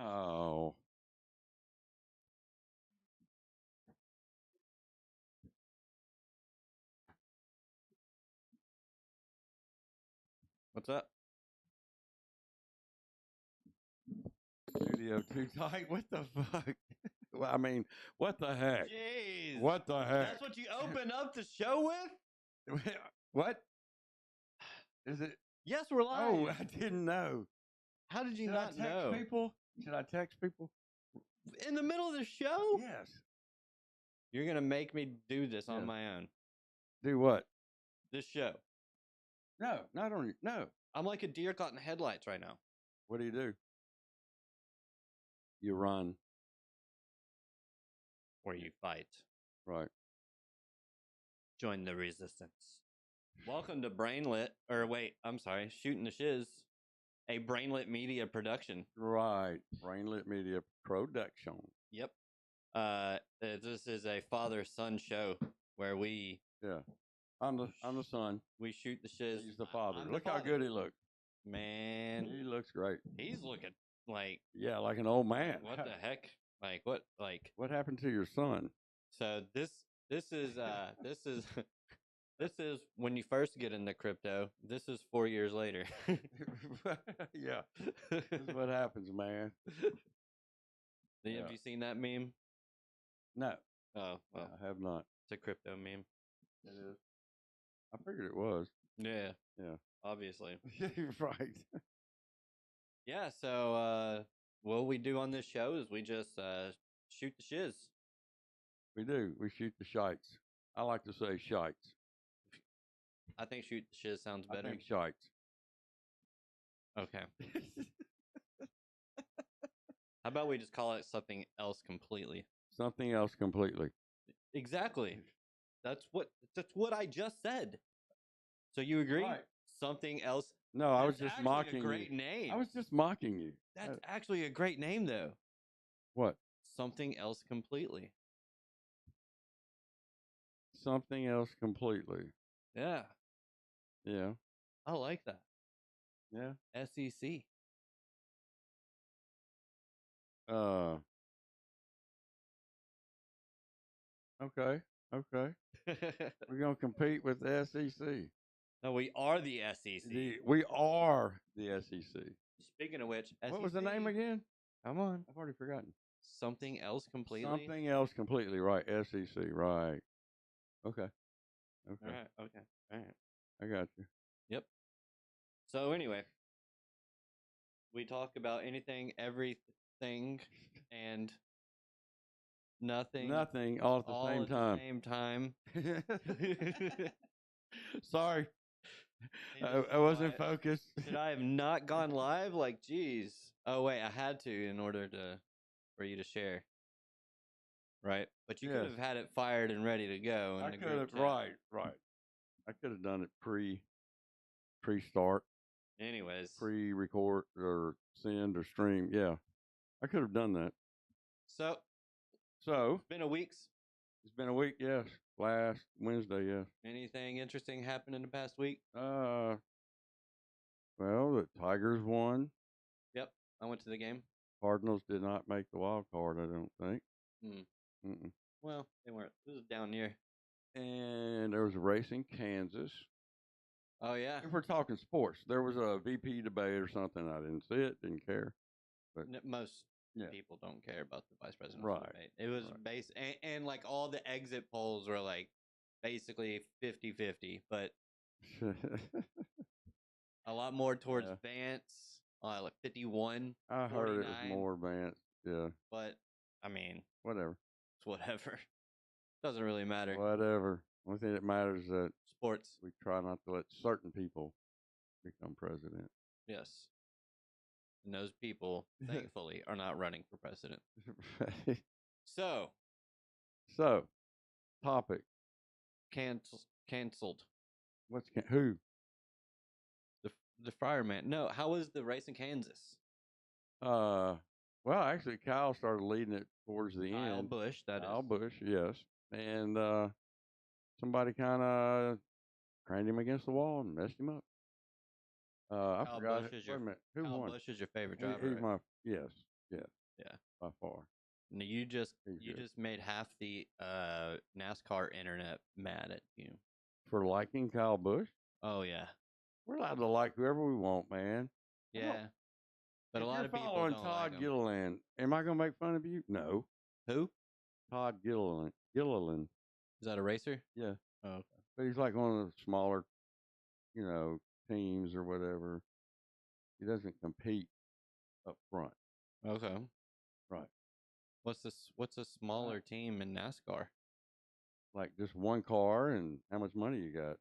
Oh, what's up? Studio too tight. What the fuck? Well, I mean, what the heck? Jeez. What the heck? That's what you open up the show with? What is it? Yes, we're live. Oh, I didn't know. How did you Should not I text know? people? Should I text people? In the middle of the show? Yes. You're going to make me do this on Yeah. my own. Do what? This show. No, not on you. No. I'm like a deer caught in headlights right now. What do? You run. Or you fight. Right. Join the resistance. Welcome to Brainlit, or wait, I'm sorry, Shootin' the Shiz, a Brainlit media production. Right. Brainlit Media Production. Yep. This is a father-son show where we I'm the son. we shoot the shiz. He's the father. I'm Look the how father. good he looks. Man, He looks great. he's looking like Like an old man. what the heck? Like what? Like What happened to your son? so this is this is when you first get into crypto. This is 4 years later. Yeah. This is what happens, man. Have you seen that meme? No, Oh, well, I have not. it's a crypto meme. It is. I figured it was. Yeah. Yeah. Obviously. Right. Yeah, so what we do on this show is we just shoot the shiz. We do. We shoot the shites. I like to say shites. I think shoot the shiz sounds better. I think shites. Okay. How about we just call it something else completely? Something else completely. Exactly. That's what I just said. So you agree? Right. Something else. No, I was That's just actually mocking a great you. name. I was just mocking you. That's actually a great name, though. What? Something else completely. Something else completely. Yeah. Yeah. I like that. Yeah. SEC. Okay. Okay. We're gonna compete with the SEC. No, we are the SEC. We are the SEC. Speaking of which, What was the name again? Come on. I've already forgotten. Something else completely. Something else completely. Right. SEC. Right. Okay. Okay. All right. Okay. All right. I got you. Yep. So anyway, we talk about anything, everything, and nothing. Nothing all at the same time. Same time. Sorry. I wasn't focused. Should I have not gone live? Like, geez. Oh wait, I had to in order for you to share. Right, but you could have had it fired and ready to go. I could have. Right. I could have done it pre-start. Anyways, Pre-record or send or stream. Yeah, I could have done that. So it's been a week. It's been a week. Yes, last Wednesday. Yes. Anything interesting happened in the past week? Well, the Tigers won. Yep, I went to the game. Cardinals did not make the wild card, I don't think. Well, they weren't. This was down near. And there was a race in Kansas. Oh, yeah. If we're talking sports, there was a VP debate or something. I didn't see it, didn't care. But most people don't care about the vice presidential debate. It was based, and like all the exit polls were like basically 50-50, but a lot more towards Vance, like 51. I heard 49. It was more Vance, yeah. But, I mean, whatever. It's whatever. Doesn't really matter. Whatever. Only thing that matters is that sports. We try not to let certain people become president. Yes. And those people, thankfully, are not running for president. So, topic. Canceled. Who? The fireman. No, how was the race in Kansas? Well, actually, Kyle started leading it towards the end. Kyle Busch, Kyle Busch, yes. And somebody kind of craned him against the wall and messed him up. I forgot. Busch is your, Kyle who won? Busch is your favorite driver. He's my yes. Yeah, Yeah. by far. No, He's you good. just made half the NASCAR internet mad at you. For liking Kyle Busch, Oh yeah. we're allowed to like whoever we want, man. Yeah. But a If lot you're of people following don't Todd like him. Gilliland, am I going to make fun of you? No. Who? Todd Gilliland. Gilliland. Is that a racer? Yeah. Oh, okay. But he's like one of the smaller, teams or whatever. He doesn't compete up front. Okay. Right. What's a smaller team in NASCAR? Like just one car and how much money you got.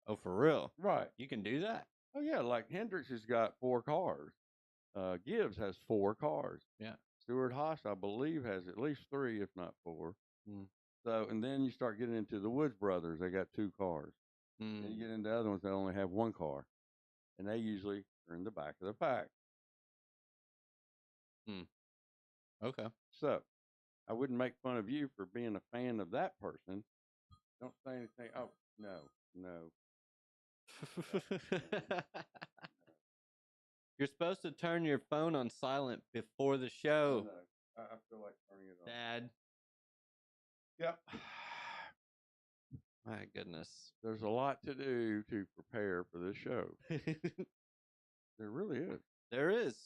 Oh, for real? Right. You can do that? Oh, yeah. Like Hendricks has got 4 cars. Gibbs has 4 cars. Yeah. Stuart Haas, I believe, has at least 3, if not 4. Mm. So, and then you start getting into the Woods brothers. They got 2 cars. Then you get into other ones that only have 1 car, and they usually are in the back of the pack. Okay. So, I wouldn't make fun of you for being a fan of that person. Don't say anything. Oh, no. You're supposed to turn your phone on silent before the show. No. I feel like turning it on. Dad. Yep. My goodness. There's a lot to do to prepare for this show. There really is. There is.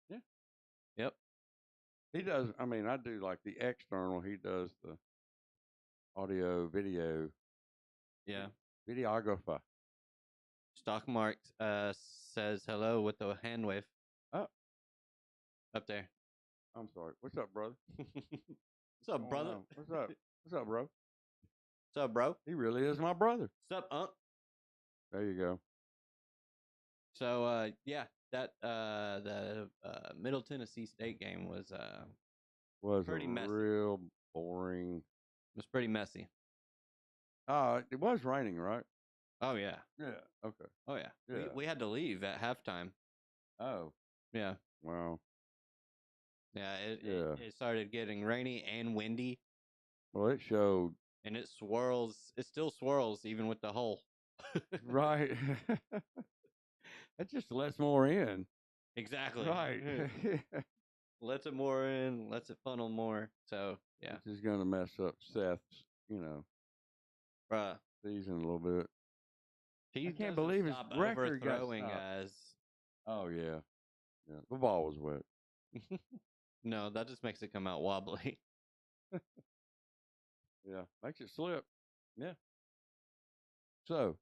Yeah. Yep. He does. I mean, I do like the external. He does the audio, video. Yeah. Videographer. Stockmark says hello with a hand wave. Oh. Up there. I'm sorry. What's up, brother? What's up, brother? What's up? What's up, bro? What's up, bro? He really is my brother. What's up, Unc? There you go. So, yeah, that the Middle Tennessee State game was pretty messy. Real boring. It was pretty messy. It was raining, right? Oh yeah. Yeah. Okay. Oh yeah. Yeah. We had to leave at halftime. Oh. Yeah. Wow. Yeah. It started getting rainy and windy. Well, it showed. And it swirls. It still swirls even with the hole. Right. That just lets more in. Exactly. Right. Lets it more in. Lets it funnel more. So yeah. Which is going to mess up Seth's, season a little bit. He I can't believe his record got overthrowing, stopped. guys. Oh yeah. Yeah. The ball was wet. No, that just makes it come out wobbly. Yeah. Makes it slip. Yeah. So.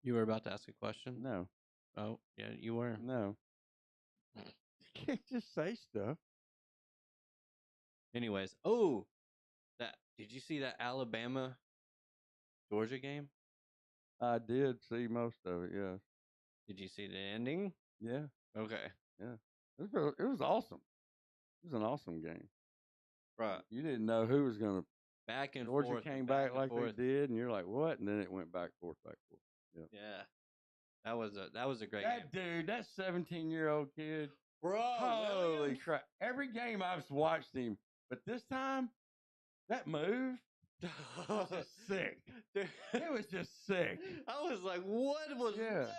You were about to ask a question? No. Oh, yeah, you were. No. You can't just say stuff. Anyways, did you see that Alabama Georgia game? I did see most of it, yes. Did you see the ending? Yeah. Okay. Yeah. It was awesome. It was an awesome game. Right. You didn't know who was going to. Back and Georgia forth. came back like they did, and you're like, what? And then it went back forth. Yep. Yeah. That was a great That game. dude, that 17-year-old kid. Bro, Holy crap. Every game I've watched him, but this time, that move was just sick. Dude. It was just sick. I was like, what was that?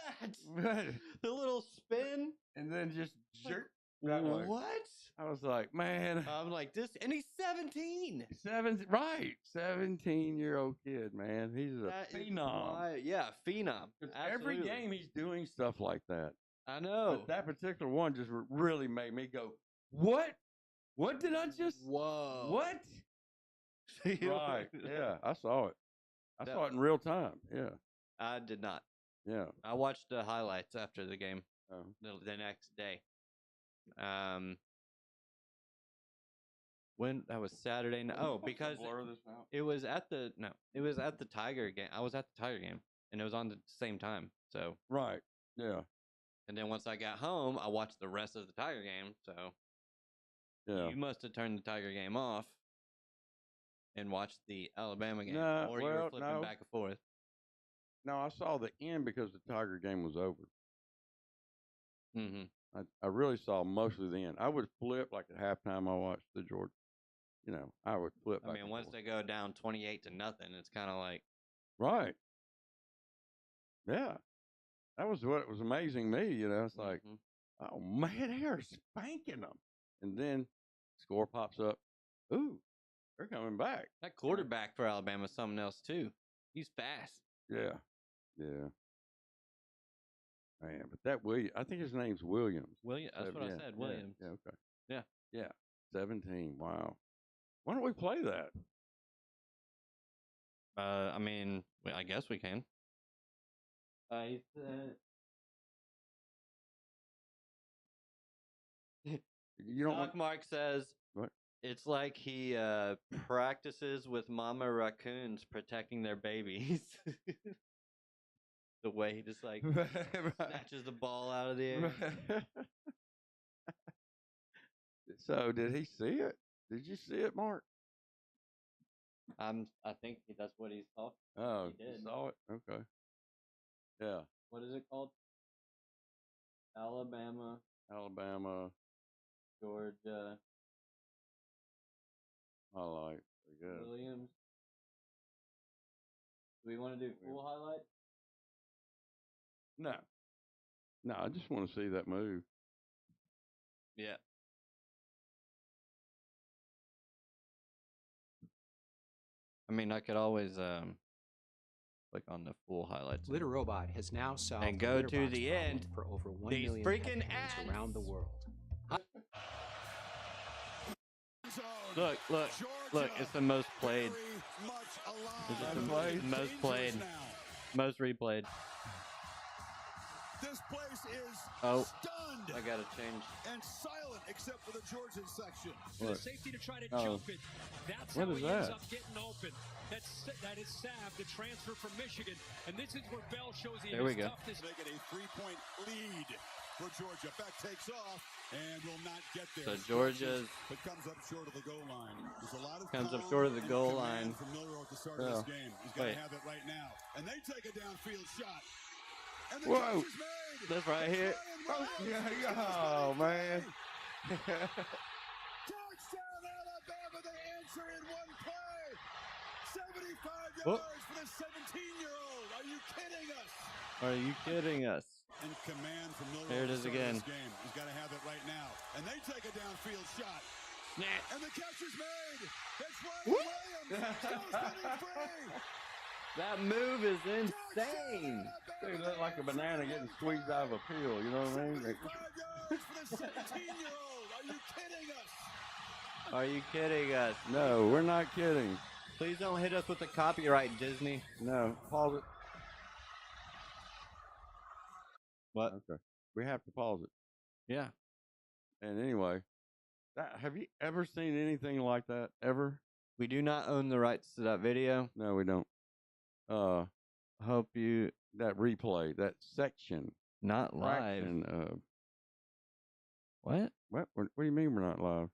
The little spin? And then just jerk. What? I was like, man. I'm like, and he's 17. 17-year-old kid, man. He's a phenom. Yeah, phenom. Every game he's doing stuff like that. I know. But that particular one just really made me go, what? What did I just? Whoa. What? Right. Yeah, I saw it. I saw it in real time. Yeah. I did not. Yeah. I watched the highlights after the game the next day. When that was Saturday night. Oh, because it was at the Tiger game. I was at the Tiger game, and it was on the same time. So right. Yeah. And then once I got home, I watched the rest of the Tiger game. So yeah, you must have turned the Tiger game off and watched the Alabama game, or you were flipping back and forth. No, I saw the end because the Tiger game was over. Mm-hmm. I really saw mostly the end. I would flip like at halftime. I watched the Georgia. I would flip. I mean, once they go down 28-0, it's kind of like right. Yeah, that was what was amazing me. It's like, oh man, they are spanking them. And then score pops up. Ooh, they're coming back. That quarterback for Alabama is something else too. He's fast. Yeah. Yeah. Man, but that William, I think his name's Williams. That's what I said. Williams. Yeah. Okay. Yeah. Yeah. 17. Wow. Why don't we play that? I mean, I guess we can. He said. You don't Doc Mark says what? It's like he practices with mama raccoons protecting their babies. The way he just like snatches the ball out of the air. So, did he see it? Did you see it, Mark? I think that's what he's talking. Oh, he did. You saw it? Okay. Yeah. What is it called? Alabama, Georgia, highlight. I guess. Williams. Do we want to do full highlight? No. No, I just want to see that move. Yeah. I mean, I could always click on the full highlights. Litter Robot has now solved and go to the end for over 1 these million freaking pet parents ads around the world. Look! It's the most played. Most replayed. This place is stunned. I gotta change. And silent except for the Georgian section. The safety to try to jump it. That's what how is he ends that? up getting open. That is Sav, the transfer from Michigan. And this is where Bell shows his toughness. Making a 3-point lead for Georgia. Beck takes off and will not get there. So Georgia's but comes up short of the goal line. There's a lot of comes up short of the goal line. From Miller at the start of this game. He's got to have it right now. And they take a downfield shot. And the catch is made. That's right here. Oh, man. Touchdown, Alabama. They answer in one play. 75 yards for the 17-year-old. Are you kidding us? Are you kidding us? And command from Miller. There it is again. He's got to have it right now. And they take a downfield shot. And the catch is made. It's Ryan Williams. Still spinning free. That move is insane. Dude, look like a banana getting squeezed out of a peel. You know what I mean? 75 yards for the 17-year-old. Are you kidding us? Are you kidding us? No, we're not kidding. Please don't hit us with the copyright, Disney. No, pause it. What? Okay. We have to pause it. Yeah. And anyway, have you ever seen anything like that? Ever? We do not own the rights to that video. No, we don't. Hope you that replay, that section. Not live. What? What do you mean we're not live?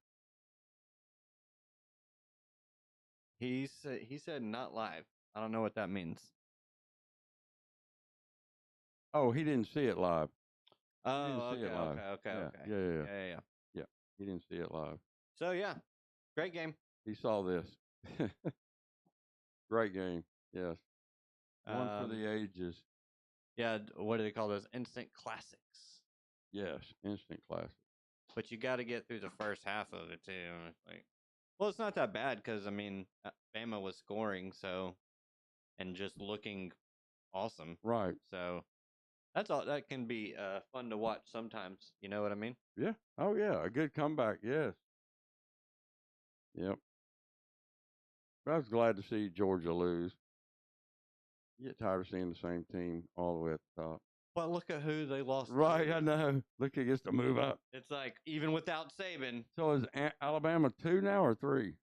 He said not live. I don't know what that means. Oh, he didn't see it live. Oh, okay. Yeah. He didn't see it live. So yeah, great game. He saw this. Great game. Yes. One for the ages. Yeah. What do they call those? Instant classics. Yes, instant classics. But you got to get through the first half of it too. Well, it's not that bad because I mean, Bama was scoring and just looking awesome. Right. So that's all. That can be fun to watch sometimes. You know what I mean? Yeah. Oh yeah, a good comeback. Yes. Yep. But I was glad to see Georgia lose. You get tired of seeing the same team all the way at the top. But look at who they lost. Right, I know. Look, it gets to move up. It's like even without Saban. So is Alabama 2 now or 3?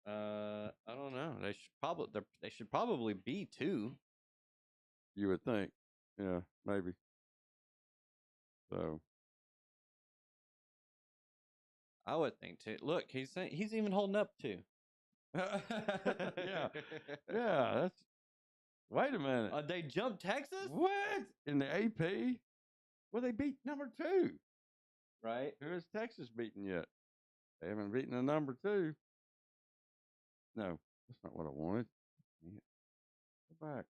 I don't know. They should probably be 2. You would think. Yeah, maybe. So I would think 2. Look, he's even holding up 2. Yeah. Yeah, that's. Wait a minute. They jumped Texas? What? In the AP? Well, they beat number 2. Right. Who has Texas beaten yet? They haven't beaten the number 2. No, that's not what I wanted. Go back.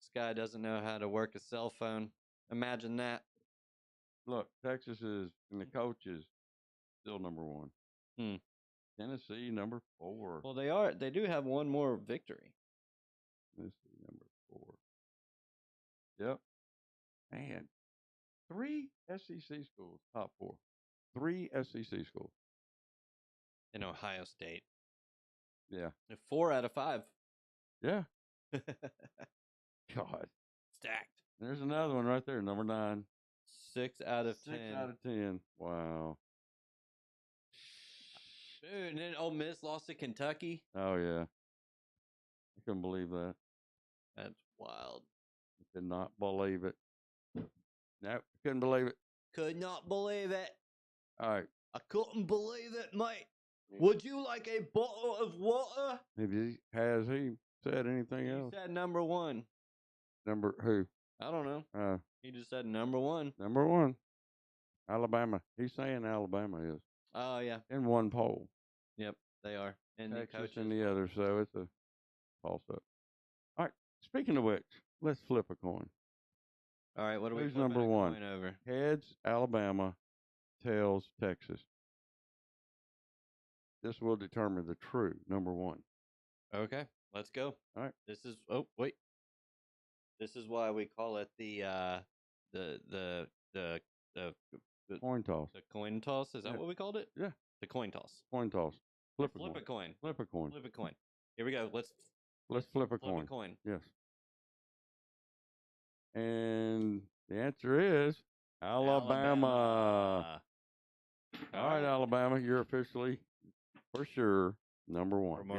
This guy doesn't know how to work a cell phone. Imagine that. Look, Texas is and the coaches still number 1. Hmm. Tennessee number 4. Well, they are. They do have one more victory. Tennessee number 4. Yep. Man, 3 SEC schools, top 4. 3 SEC schools. In Ohio State. Yeah. 4 out of 5. Yeah. God. Stacked. There's another one right there, number 9. 6 out of 6 10. out of 10. Wow. Dude, and then Ole Miss lost to Kentucky. Oh, yeah. I couldn't believe that. That's wild. I could not believe it. Nope, couldn't believe it. Could not believe it. All right. I couldn't believe it, mate. Would you like a bottle of water? Has he said anything He else? said number 1. Number who? I don't know. He just said number 1. Number 1. Alabama. He's saying Alabama is Oh, yeah. in one poll. Yep, they are. And Texas the coaches. in the other, so it's a false up. All right. Speaking of which, let's flip a coin. All right, what are we Who's flipping number a 1? coin over? Heads, Alabama. Tails, Texas. This will determine the true number 1. Okay, let's go. All right. This is wait. This is why we call it the Coin toss. the coin toss. Is that Yeah. what we called it? Yeah. The coin toss. Coin toss. Flip a Flip coin. a coin. Flip a coin. Flip a coin. Here we go. Let's Let's flip a flip coin. a coin. Yes. And the answer is Alabama. All right, Alabama, you're officially, for sure, number 1. Number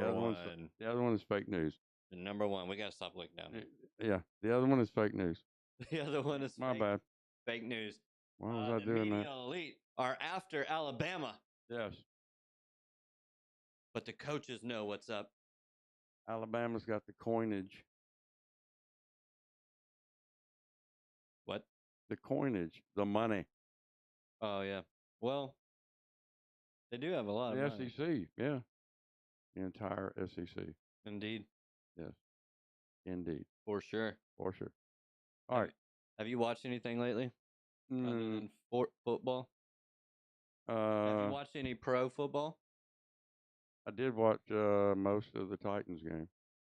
The other one is fake news. Number 1. We gotta stop looking down. Yeah, the other one is fake news. The other one is My fake, bad. fake news. Why was I The doing media that? elite are after Alabama, Yes. but the coaches know what's up. Alabama's got the coinage. What? The coinage, the money. Oh yeah. Well, they do have a lot of The money. SEC, yeah. The entire SEC. Indeed, Yes. Indeed. for sure. For sure. All right. Have you watched anything lately other Mm, than football? Have you watched any pro football? I did watch most of the Titans game,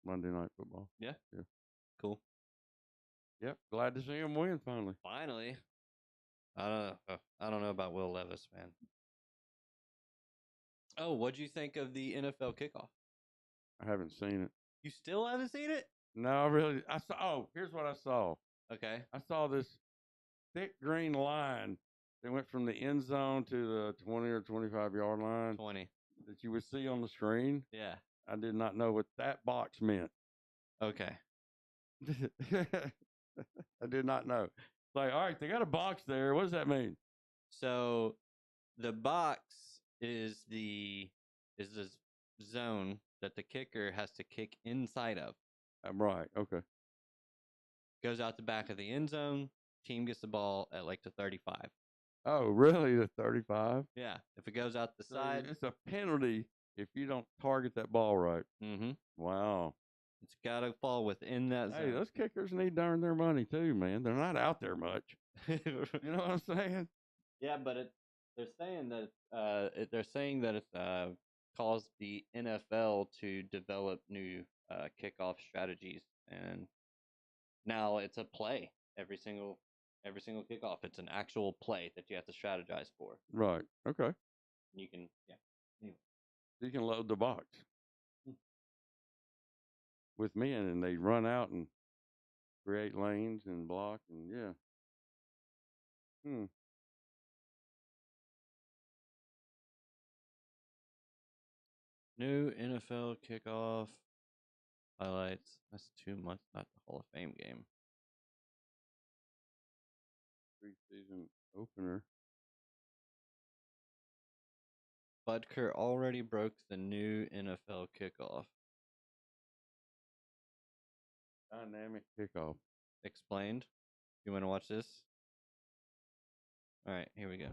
Monday Night Football. Yeah. Yeah. Cool. Yep. Glad to see him win finally. Finally. I don't know about Will Levis, man. Oh, what'd you think of the NFL kickoff? I haven't seen it. You still haven't seen it? No, really. I saw. Oh, here's what I saw. Okay. I saw this thick green line that went from the end zone to the 20 or 25-yard line 20. that you would see on the screen. Yeah. I did not know what that box meant. Okay. I did not know. It's like, all right, they got a box there. What does that mean? So the box is the zone that the kicker has to kick inside of. I'm right. Okay. Goes out the back of the end zone. Team gets the ball at like the 35. Oh, really? The 35? Yeah. If it goes out the So side, it's a penalty if you don't target that ball right. mm-hmm. Wow. It's got to fall within that Hey, zone. those kickers need to earn their money too, man. They're not out there much. You know what I'm saying? Yeah, but they're saying that it's caused the NFL to develop new kickoff strategies, and now it's a play every single kickoff. It's an actual play that you have to strategize for. Right. Okay. You can, yeah. Anyway. You can load the box with men, and they run out and create lanes and block, and yeah. New NFL kickoff highlights. That's 2 months, not the Hall of Fame game. Preseason opener. Butker already broke the new NFL kickoff. Dynamic kickoff. Explained. You want to watch this? All right, here we go.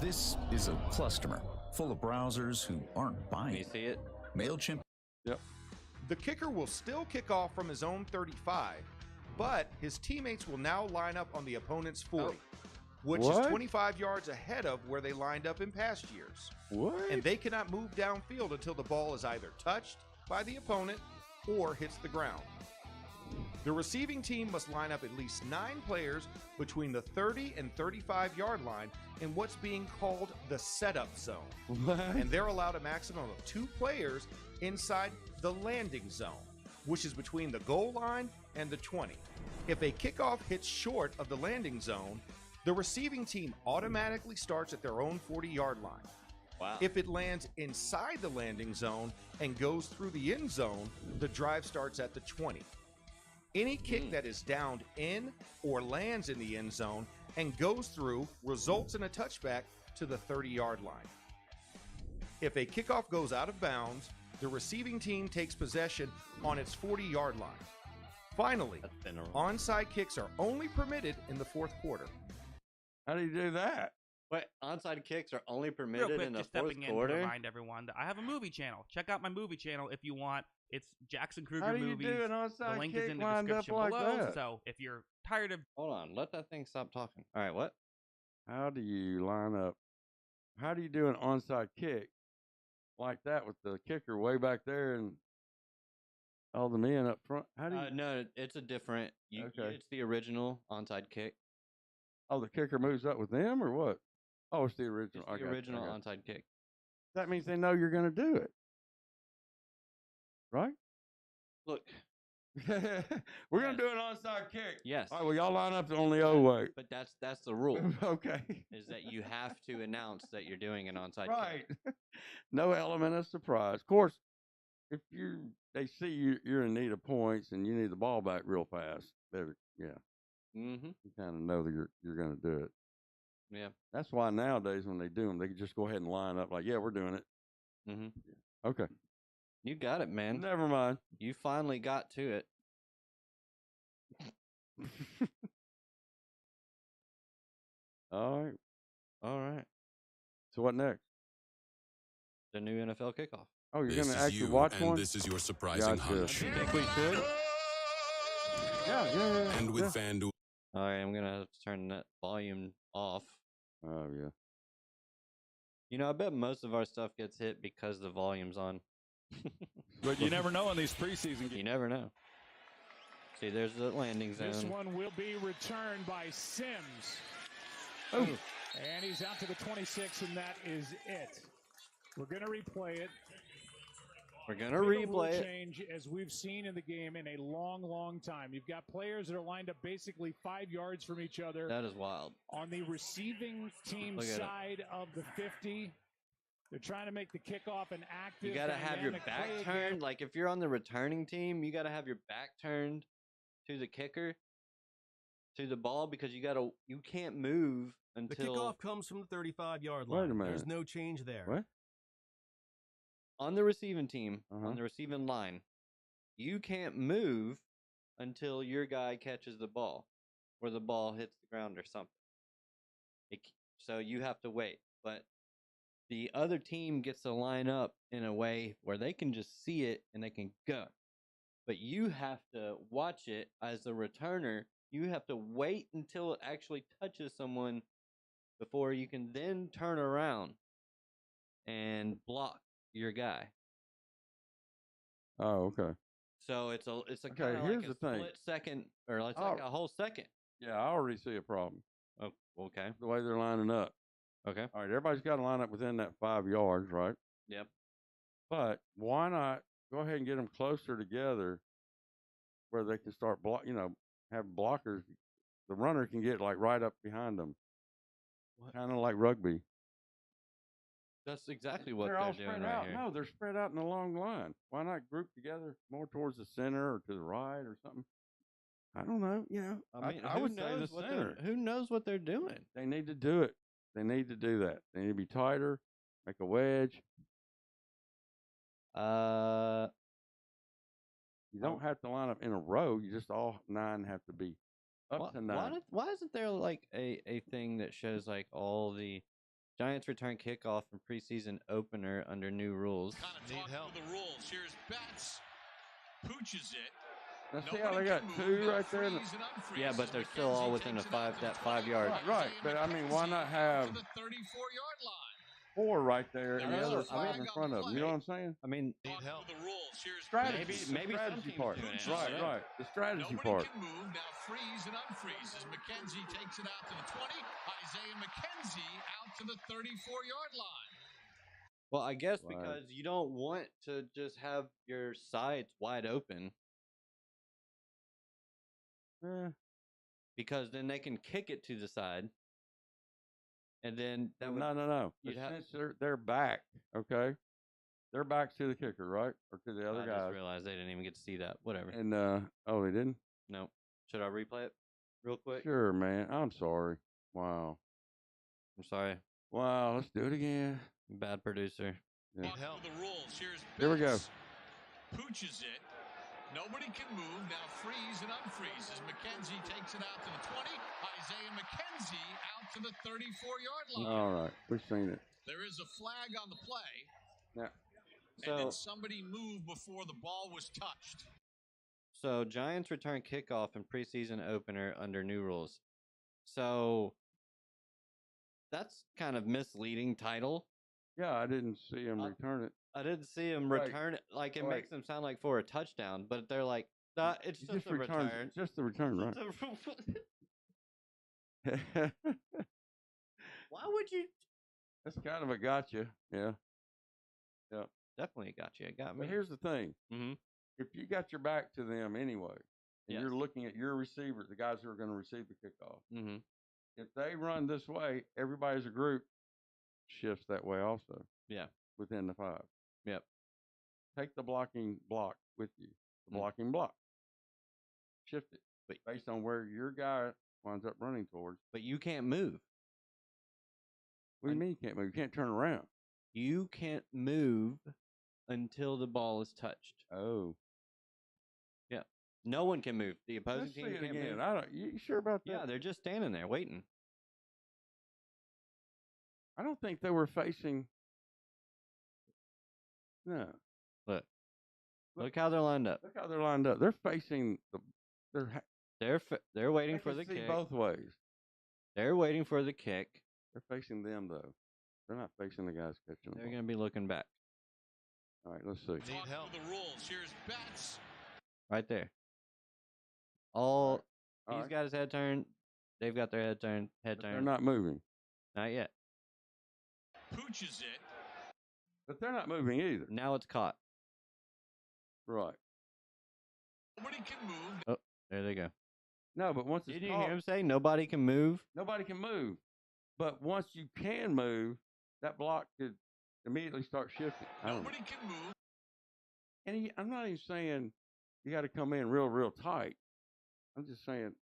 This is a cluster full of browsers who aren't Can buying you see it? MailChimp. Yep. The kicker will still kick off from his own 35, but his teammates will now line up on the opponent's 40. which is What? 25 yards ahead of where they lined up in past years. What? And they cannot move downfield until the ball is either touched by the opponent or hits the ground. The receiving team must line up at least 9 players between the 30 and 35-yard line in what's being called the setup zone. What? And they're allowed a maximum of 2 players inside the landing zone, which is between the goal line and the 20. If a kickoff hits short of the landing zone, the receiving team automatically starts at their own 40-yard line. Wow. If it lands inside the landing zone and goes through the end zone, the drive starts at the 20. Any kick that is downed in or lands in the end zone and goes through results in a touchback to the 30-yard line. If a kickoff goes out of bounds, the receiving team takes possession on its 40-yard line. Finally, That's been a onside kicks are only permitted in the fourth quarter. How do you do that? Wait, onside kicks are only Real permitted quick, in the just fourth stepping in to quarter? remind everyone that I have a movie channel. Check out my movie channel if you want. It's Jackson Kruger How do you movies. do an The onside link kick is in the lined up description like below. that? So if you're tired of Hold on, let that thing stop talking. All right, what? How do you line up? How do you do an onside kick like that with the kicker way back there and all the men up front? How do you? No, it's a different. Okay. It's the original onside kick. Oh, the kicker moves up with them or what? Oh, it's the original. It's I the got you, I original got you. onside kick. That means they know you're going to do it, right? Look, We're going to do an onside kick. yes, All right, well, y'all line up on the O way. but that's the rule. Okay. Is that you have to announce that you're doing an onside kick. Right. No element of surprise. Of course, if they see you're in need of points and you need the ball back real fast, yeah, Mm-hmm. you kind of know that you're going to do it. Yeah. That's why nowadays when they do them, they can just go ahead and line up like, yeah, we're doing it. Mm-hmm. Okay. You got it, man. Never mind. You finally got to it. All right. All right. So what next? The new NFL kickoff. Oh, you're This going to is actually you, watch and one? this is your surprising Gotcha. hunch. You think we should? Yeah. And with yeah. FanDuel, All right, I'm gonna have to turn that volume off. Oh, yeah. You know, I bet most of our stuff gets hit because the volume's on. But you never know in these preseason You games. never know. See, there's the landing zone. This one will be returned by Sims. Oh. And he's out to the 26, and that is it. We're going to replay it. We're gonna Big rule replay it. change as we've seen in the game in a long, long time. You've got players that are lined up basically 5 yards from each other That is wild. on the receiving team Look at it. side of the 50. They're trying to make the kickoff an active. You gotta have your dynamic back play turned. again. Like if you're on the returning team, you gotta have your back turned to the kicker, to the ball, because you can't move The until kickoff comes from the 35-yard Wait line. a minute. There's no change there. What? on the receiving team, Uh-huh. on the receiving line. You can't move until your guy catches the ball, or the ball hits the ground or something. So you have to wait, but the other team gets to line up in a way where they can just see it and they can go. But you have to watch it as a returner. You have to wait until it actually touches someone before you can then turn around and block your guy. Oh, okay. So it's a Okay, kind of here's like a the thing. split second, or it's Oh. like a whole second. Yeah, I already see a problem. Oh, okay, The way they're lining up. okay, All right, everybody's got to line up within that 5 yards, right? yep. But why not go ahead and get them closer together where they can start have blockers. The runner can get like right up behind them. What? Kind of like rugby. That's exactly what They're all they're doing spread right out. here. No, they're spread out in a long line. Why not group together more towards the center or to the right or something? I don't know. Yeah, I mean, I who would say knows the what center. who knows what they're doing? They need to do it. They need to do that. They need to be tighter, make a wedge. You don't have to line up in a row. You just all 9 have to be up to 9. Why isn't there like a thing that shows like all the Giants return kickoff and preseason opener under new rules? Kind of talking through the rules. Here's Betts, pooches it, Now see how they got two right there? Yeah, but they're still all within that 5 yard. Right. But I mean, why not have 4 right there and the other 5 in front of them? You know what I'm saying? I mean, Strategy. maybe the some strategy teams part. doing it. Right. The strategy Nobody part. can move. Now freeze and unfreeze as McKenzie takes it out to the 20. Isaiah McKenzie out to the 34-yard line. Well, I guess Right. because you don't want to just have your sides wide open because then they can kick it to the side, and then that would, No. you'd have- Since they're back, okay? Their back's to the kicker, right? Or to the other I guy. just realized they didn't even get to see that. Whatever. And oh, they didn't? No. Should I replay it real quick? Sure, man. I'm sorry. Wow. I'm sorry. Wow. Let's do it again. Bad producer. Yeah. The rules. Here's Here we go. Betts. Pooches it. Nobody can move. Now freeze and unfreeze as McKenzie takes it out to the 20. Isaiah McKenzie out to the 34-yard line. All right. We've seen it. There is a flag on the play. Yeah. And then So, somebody moved before the ball was touched. so Giants return kickoff in preseason opener under new rules. So that's kind of misleading title. Yeah, I didn't see him return it. I didn't see him Right. return it. Like, it Right. makes them sound like for a touchdown, but they're like, nah, it's He just a returns. return. Just the return, right? Why would you? That's kind of a gotcha. Yeah. Definitely got you. It got me. But here's the thing. Mm-hmm. If you got your back to them anyway, and Yes. you're looking at your receiver, the guys who are going to receive the kickoff, Mm-hmm. if they run this way, everybody as a group shifts that way also. Yeah. Within the 5. Yep. Take the blocking block with you. The Mm. blocking block. Shift it. But- Based on where your guy winds up running towards. But you can't move. What do you mean you can't move? You can't turn around. You can't move until the ball is touched. Oh. Yeah. No one can move. The opposing Let's see team it can't again. move. I don't. You sure about that? Yeah, they're just standing there waiting. I don't think they were facing. No. Look how they're lined up. Look how they're lined up. They're facing the. They're waiting They for can the see kick. both ways. They're waiting for the kick. They're facing them though. They're not facing the guys catching the They're ball. going to be looking back All right, let's see. Need help. The rules. Here's Betts. right there. All All he's right. got his head turned. They've got their head turned. But they're not moving. Not yet. Pooches it. But they're not moving either. Now it's caught. Right. Nobody can move. Oh, there they go. No, but once it's Did you caught, hear him say nobody can move? nobody can move. But once you can move, that block could immediately start shifting. I don't know. Nobody can move. And I'm not even saying you got to come in real tight. I'm just saying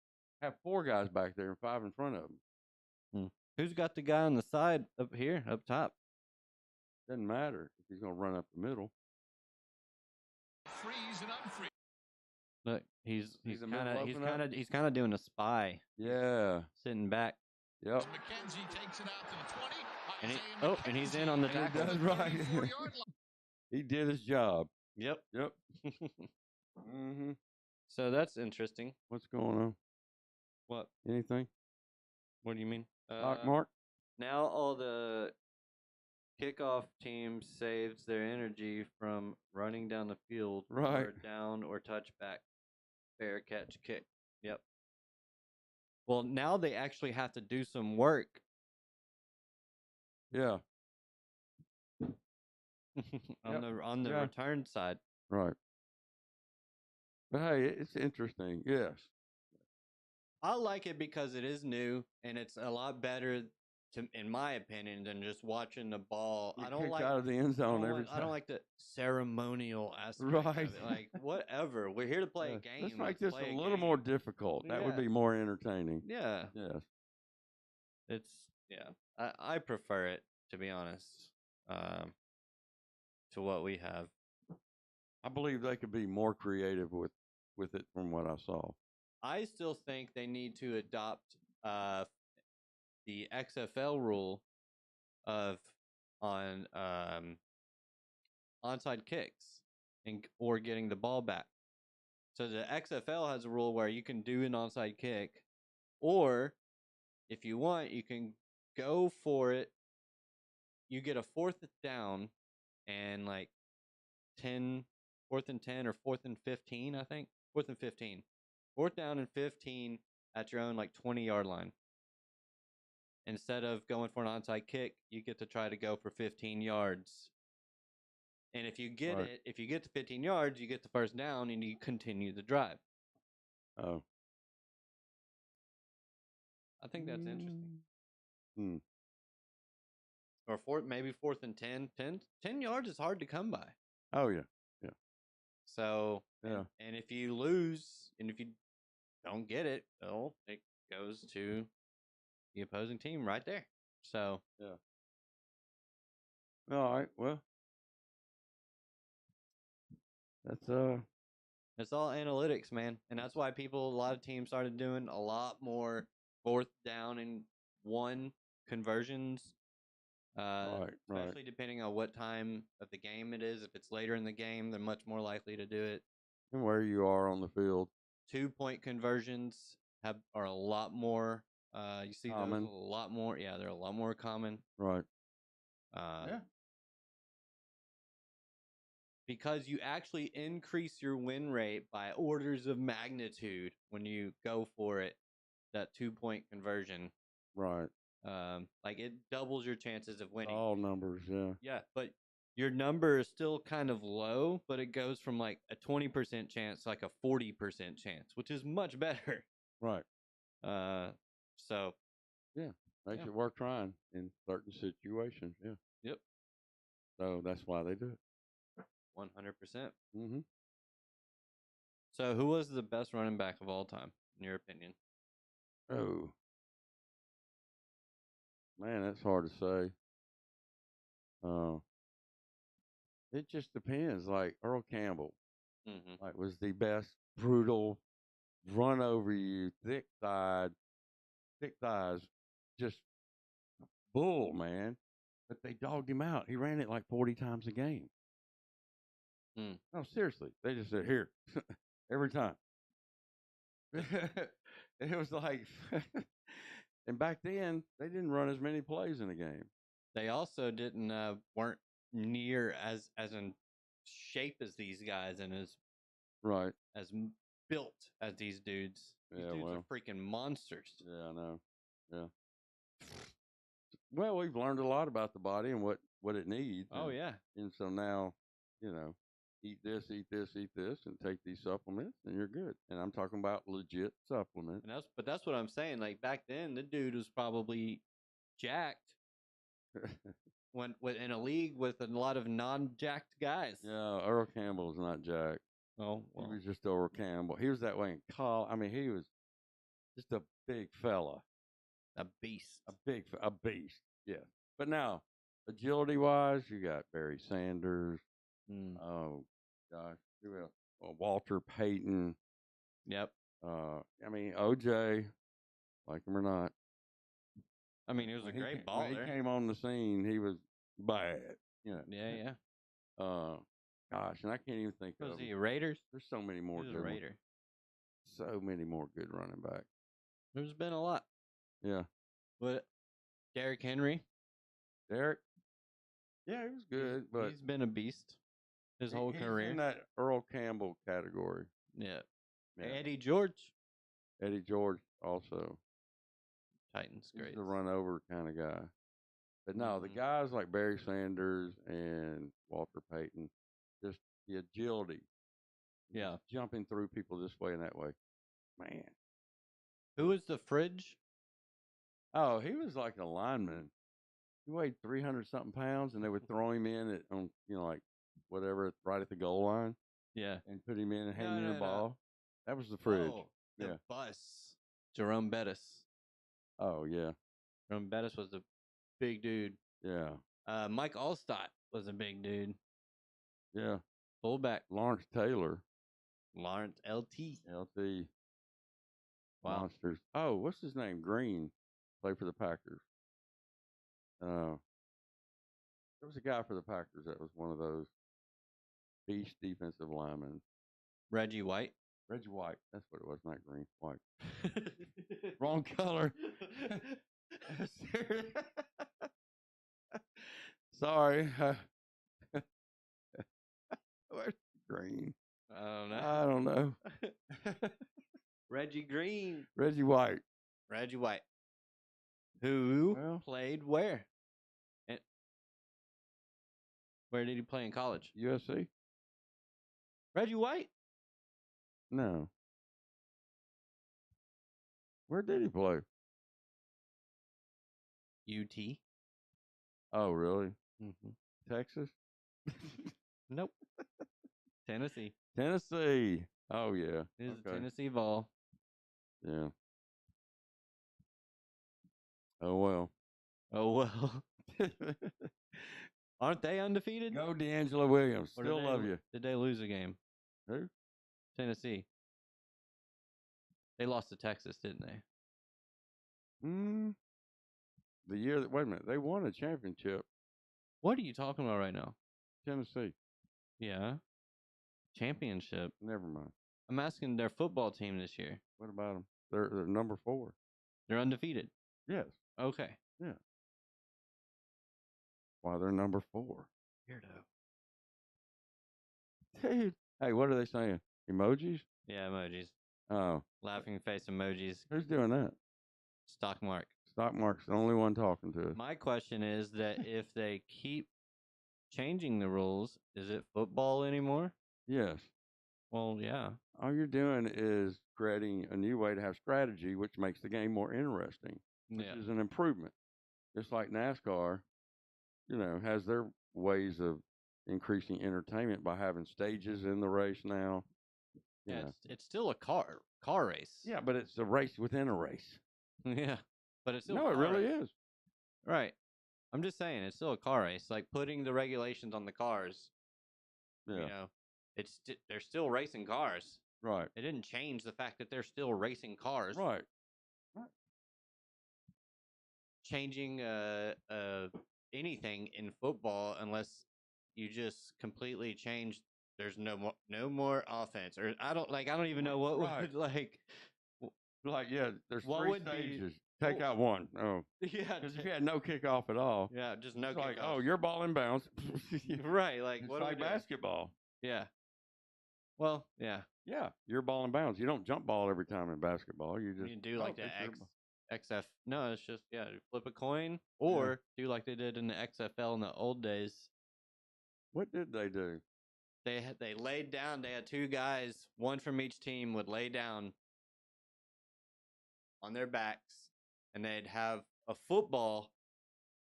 have 4 guys back there and 5 in front of them. Who's got the guy on the side up here, up top? Doesn't matter if he's going to run up the middle. Freeze and unfreeze. Look, he's the middle open up? kind of doing a spy, Yeah. sitting back, Yep. McKenzie takes it out to the 20. and he, Isaiah and he's in on the He tackle. does right. 34-yard line. He did his job. Yep. Yep. Mm-hmm. So that's interesting. What's going on? What? Anything? What do you mean? Doc Mark? Now all the kickoff team saves their energy from running down the field Right. for down or touchback, fair catch, kick. Yep. Well, now they actually have to do some work Yeah. on Yep. the Yeah. return side. Right. But hey, it's interesting. Yes. I like it because it is new and it's a lot better in my opinion, than just watching the ball. You I don't kicked like out of the end zone every time. I don't like the ceremonial aspect Right. of it. Like, whatever. We're here to play a game. Let's make this play a little more difficult. That would Yeah. be more entertaining. Yeah. Yes. It's I prefer it, to be honest, to what we have. I believe they could be more creative with it from what I saw. I still think they need to adopt the XFL rule of on onside kicks or getting the ball back. So the XFL has a rule where you can do an onside kick, or if you want, you can go for it. You get a 4th down and like 4th and 10 or 4th and 15, I think. 4th and 15. 4th down and 15 at your own like 20-yard line. Instead of going for an onside kick, you get to try to go for 15 yards. And if you get Right. it, if you get to 15 yards, you get the first down and you continue the drive. Oh. I think that's interesting. Hmm. Or maybe 4th and 10. 10 yards is hard to come by. Oh, yeah. Yeah. So, Yeah. and if you lose, and if you don't get it, well, it goes to the opposing team right there. So, Yeah. All right. Well, that's it's all analytics, man. And that's why a lot of teams started doing a lot more 4th down and 1 conversions. right. Especially depending on what time of the game it is. If it's later in the game, they're much more likely to do it. And where you are on the field. 2-point conversions are a lot more. You see Common. those a lot more. Yeah, they're a lot more common. Right. Yeah. Because you actually increase your win rate by orders of magnitude when you go for it. That 2-point conversion. Right. Like it doubles your chances of winning. All numbers, yeah. Yeah, but your number is still kind of low, but it goes from like a 20% chance to like a 40% chance, which is much better. Right. So yeah, makes it worth trying in certain situations. Yeah. Yep. So that's why they do it. 100%. Mm-hmm. So who was the best running back of all time, in your opinion? Oh. Man, that's hard to say. It just depends. Like Earl Campbell, like was the best brutal run over you, thick thighs, just bull, man. But they dogged him out. He ran it like 40 times a game. No, seriously. They just said, here, every time. It was like, and back then, they didn't run as many plays in a game. They also weren't near as in shape as these guys and as built as these dudes. These dudes are freaking monsters. Yeah, I know. Yeah. Well, we've learned a lot about the body and what it needs. Oh, yeah. And so now, eat this, and take these supplements, and you're good. And I'm talking about legit supplements. But that's what I'm saying. Like back then, the dude was probably jacked. When in a league with a lot of non-jacked guys. Yeah, Earl Campbell was not jacked. Oh, well. He was just Earl Campbell. He was that way in college. I mean, he was just a big fella. A beast. A beast, yeah. But now, agility-wise, you got Barry Sanders. Oh, gosh. Who else? Walter Payton. Yep. I mean, OJ, like him or not. I mean, he was a great baller. When he came on the scene, he was bad. Yeah. Gosh, and I can't even think of. Was he Raiders? There's so many more He was good a Raider. So many more good running backs. There's been a lot. Yeah. But Derrick Henry. Derrick? Yeah, he was good, but he's been a beast his whole career. In that Earl Campbell category. Yeah. Eddie George. Eddie George also. Titans, great. He's a run over kind of guy. But no, the guys like Barry Sanders and Walter Payton, just the agility. Yeah. Jumping through people this way and that way. Man. Who was the Fridge? Oh, he was like a lineman. He weighed 300-something pounds, and they would throw him in on like whatever, right at the goal line. Yeah. And put him in and hand him the ball. That was the Fridge. Oh, the bus. Jerome Bettis. Oh, yeah. Jerome Bettis was a big dude. Yeah. Mike Allstott was a big dude. Yeah. Fullback. Lawrence Taylor. Lawrence LT. LT. Wow. Monsters. Oh, what's his name? Green. Played for the Packers. There was a guy for the Packers that was one of those beast defensive linemen. Reggie White. Reggie White. That's what it was, not green. White. Wrong color. Sorry. Where's green? I don't know. I don't know. Reggie Green. Reggie White. Reggie White. Who Well, played where? And where did he play in college? USC? Reggie White. No. Where did he play? UT. Oh, really? Mm-hmm. Texas? Nope. Tennessee. Tennessee. Oh, yeah. It is a Okay. Tennessee Vol. Yeah. Oh, well. Oh, well. Aren't they undefeated? Go D'Angelo Williams. Or Still did they love lo- you. Did they lose a game? Who? Tennessee. They lost to Texas, didn't they? The year that, wait a minute, they won a championship. What are you talking about right now? Tennessee. Yeah. Championship. Never mind. I'm asking their football team this year. What about them? They're number 4. They're undefeated. Yes. Okay. Yeah. Why they're number 4? Weirdo. Dude. Hey, what are they saying? Emojis? Yeah, emojis. Oh. Laughing face emojis. Who's doing that? Stock mark. Stock Mark's the only one talking to us. My question is that if they keep changing the rules, is it football anymore? Yes. Well, yeah. All you're doing is creating a new way to have strategy, which makes the game more interesting, which Yeah. is an improvement. Just like NASCAR, has their ways of increasing entertainment by having stages in the race now. Yeah, it's still a car race. Yeah, but it's a race within a race. Yeah. But it's still No, a it car really race. is. Right. I'm just saying it's still a car race. Like putting the regulations on the cars, Yeah. they're still racing cars. Right. It didn't change the fact that they're still racing cars. Right. Changing anything in football unless you just completely change. There's no more offense, or I don't even know what Right. would like. Like, yeah, there's What 3 would be- stages. Take out one. Oh. Yeah, Because if you had no kickoff at all, yeah, just no it's like, kickoffs. oh, you're ball in bounds. right. Like It's what do we like do? basketball. Yeah. Well, yeah. Yeah, you're ball in bounds. You don't jump ball every time in basketball. You just You do like the it's your ball. XF. No, it's just you flip a coin, or do like they did in the XFL in the old days. What did they do? They laid down. They had 2 guys, one from each team, would lay down on their backs, and they'd have a football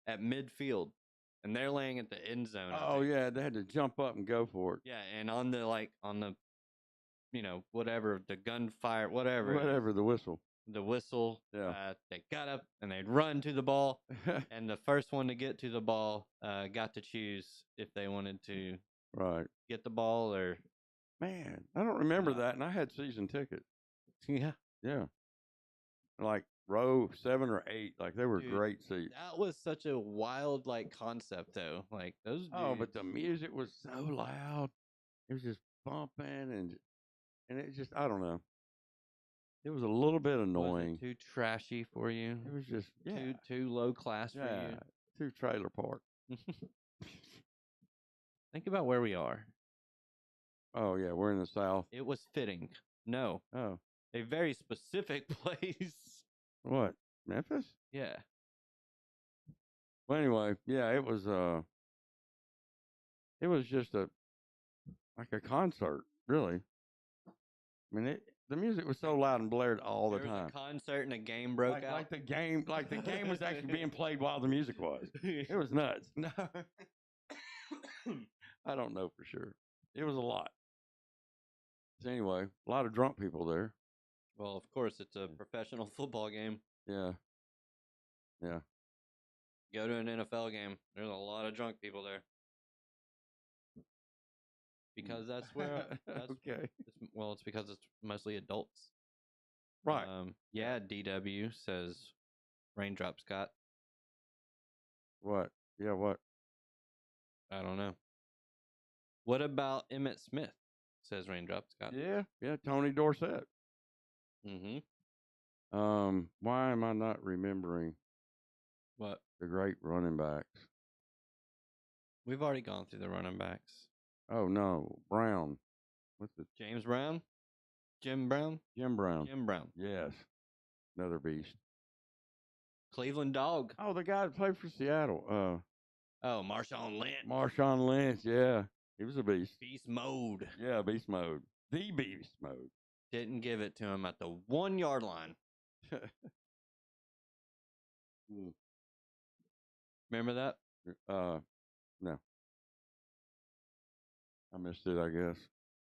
at midfield, and they're laying at the end zone. I Oh think. yeah, they had to jump up and go for it. Yeah, and on the whatever, the gunfire, whatever, Whatever the whistle. the whistle. Yeah. They got up and they'd run to the ball, and the first one to get to the ball got to choose if they wanted to Right. get the ball or Man, I don't remember Yeah. that, and I had season tickets. yeah. Yeah. Like row 7 or 8, like they were Dude, great seats. That was such a wild concept though. Like those dudes. Oh, but the music was so loud. It was just bumping and it just, I don't know. It was a little bit was annoying. it too trashy for you? It was just Too low class yeah, too trailer park. for you. Think about where we are. Oh yeah, we're in the South. It was fitting. No, Oh, a very specific place. what? Memphis? Yeah. Well, anyway, yeah, it was just like a concert, really. I mean, the music was so loud and blared all the There was time. a concert and a game broke out. Like the game was actually being played while the music was. It was nuts. No, I don't know for sure. It was a lot. So anyway, a lot of drunk people there. Well, of course, it's a professional football game. Yeah. Yeah. Go to an NFL game. There's a lot of drunk people there. Because that's where. That's, Okay. it's because it's mostly adults. Right. Yeah, DW says Raindrop Scott. What? Yeah, what? I don't know. What about Emmitt Smith? says Raindrop Scott. Yeah, Tony Dorsett. Mm-hmm. Why am I not remembering What? the great running backs? We've already gone through the running backs. Oh no, Brown. What's it? James Brown? Jim Brown? Jim Brown. Jim Brown. Yes, another beast. Cleveland Dog. Oh, the guy that played for Seattle. Oh, Marshawn Lynch. Marshawn Lynch. Yeah, he was a beast. Beast mode. Yeah, beast mode. The beast mode. Didn't give it to him at the 1 yard line. Remember that? No. I missed it, I guess.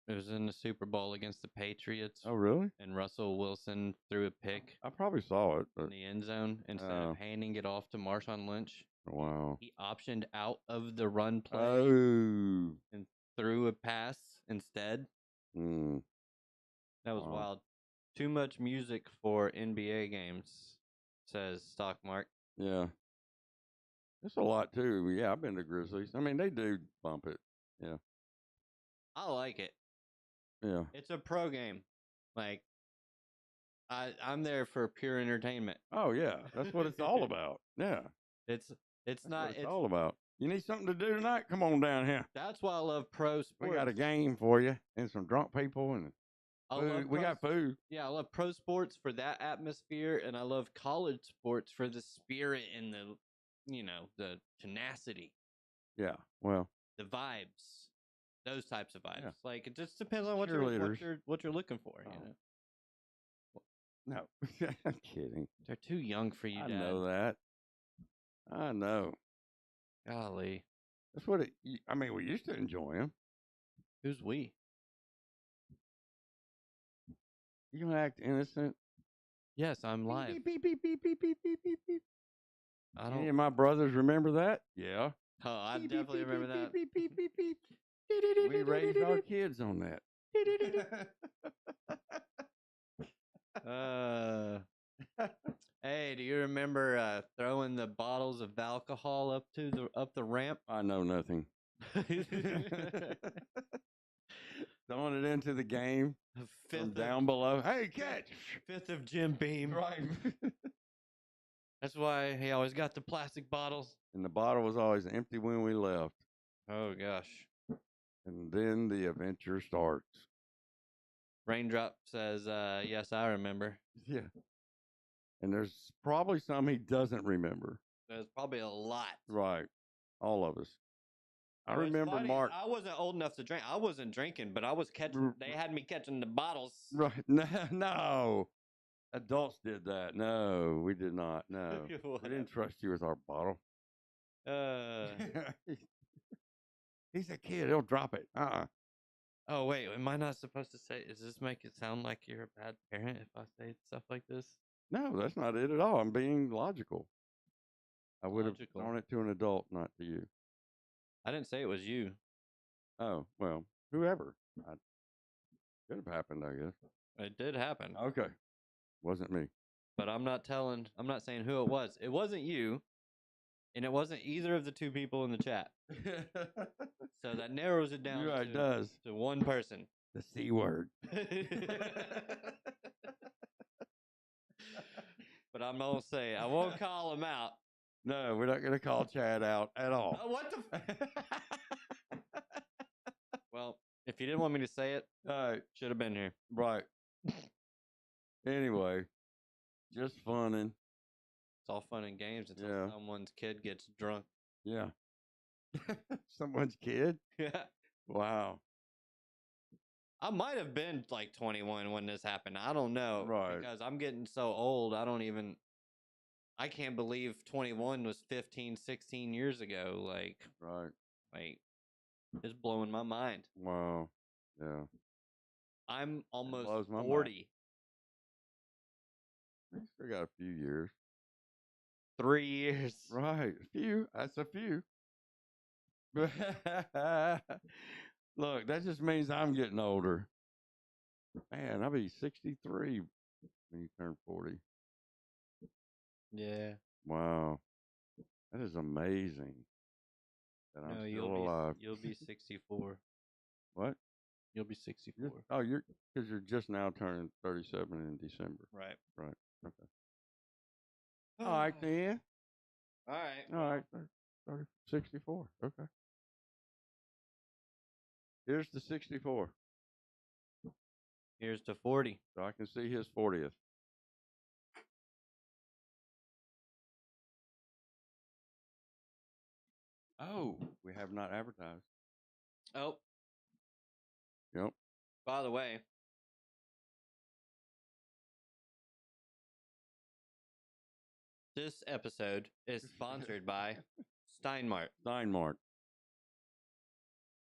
It was in the Super Bowl against the Patriots. Oh, really? And Russell Wilson threw a pick I probably saw it, in but the end zone instead of handing it off to Marshawn Lynch. wow. He optioned out of the run play Oh. and threw a pass instead. Mm. That was Wow. wild. Too much music for NBA games, says Stockmark. Yeah. It's a lot, too. Yeah, I've been to Grizzlies. I mean, they do bump it. Yeah. I like it. Yeah. It's a pro game. Like, I'm there for pure entertainment. Oh, yeah. That's what it's all about. Yeah. It's That's not. what it's all about. You need something to do tonight? Come on down here. That's why I love pro sports. We got a game for you and some drunk people and I food. love We got food. Yeah, I love pro sports for that atmosphere, and I love college sports for the spirit and the tenacity, Yeah. Well, the vibes, those types of vibes. Yeah. Like it just depends on what Cheerleaders. you're looking for. no. I'm kidding. They're too young for you, I Dad. know that. I know. Golly, That's what I mean, we used to enjoy them. who's we? You gonna act innocent? Yes, I'm live. Beep, beep, beep, beep, beep, beep, beep, beep, beep. I Any don't. of my brothers remember that? Yeah. Oh, I Beep, beep, definitely beep, remember beep, that. Beep, beep, beep, beep, beep. We raised our kids on that. Hey, do you remember throwing the bottles of alcohol up the ramp? I know nothing. Throwing it into the game from down below. Hey, catch! Fifth of Jim Beam. Right. That's why he always got the plastic bottles. And the bottle was always empty when we left. Oh gosh. And then the adventure starts. Raindrop says, yes, I remember. Yeah. And there's probably some he doesn't remember. There's probably a lot. Right. All of us. I What's remember funny is Mark. I wasn't old enough to drink. I wasn't drinking, but I was catching. They had me catching the bottles. Right. No. Adults did that. No, we did not. No. We didn't trust you with our bottle. He's a kid. He'll drop it. Oh wait, am I not supposed to say? Does this make it sound like you're a bad parent if I say stuff like this? No, that's not it at all. I'm being logical. I would have Logical. thrown it to an adult, not to you. I didn't say it was you. Oh, well, whoever. Could have happened, I guess. It did happen, Okay. Wasn't me. but I'm not saying who it was. It wasn't you, and it wasn't either of the two people in the chat. So that narrows it down Yeah, it does. to one person. The C word. But I'm gonna say I won't call him out. No, we're not going to call Chad out at all. What the? Well, if you didn't want me to say it, All right. should have been here. Right. Anyway, just funning. It's all fun and games until Yeah. someone's kid gets drunk. Yeah. Someone's kid? Yeah. Wow. I might have been like 21 when this happened. I don't know. Right. Because I'm getting so old. I can't believe 21 was 15, 16 years ago. Right. It's blowing my mind. Wow. Yeah. I'm almost blows my mind. 40. We still got a few years. 3 years. Right. A few. That's a few. Look, that just means I'm getting older. Man, I'll be 63 when you turn 40. Yeah. Wow. That is amazing that I'm No, still alive. you'll be 64. What? You'll be 64. You're because you're just now turning 37 in December. Right. Right. Okay. All right then. All right. All right. 30, 64. Okay. Here's the 64. Here's to 40. So I can see his 40th. Oh, we have not advertised. Oh. Yep. By the way, this episode is sponsored by Steinmart. Steinmart.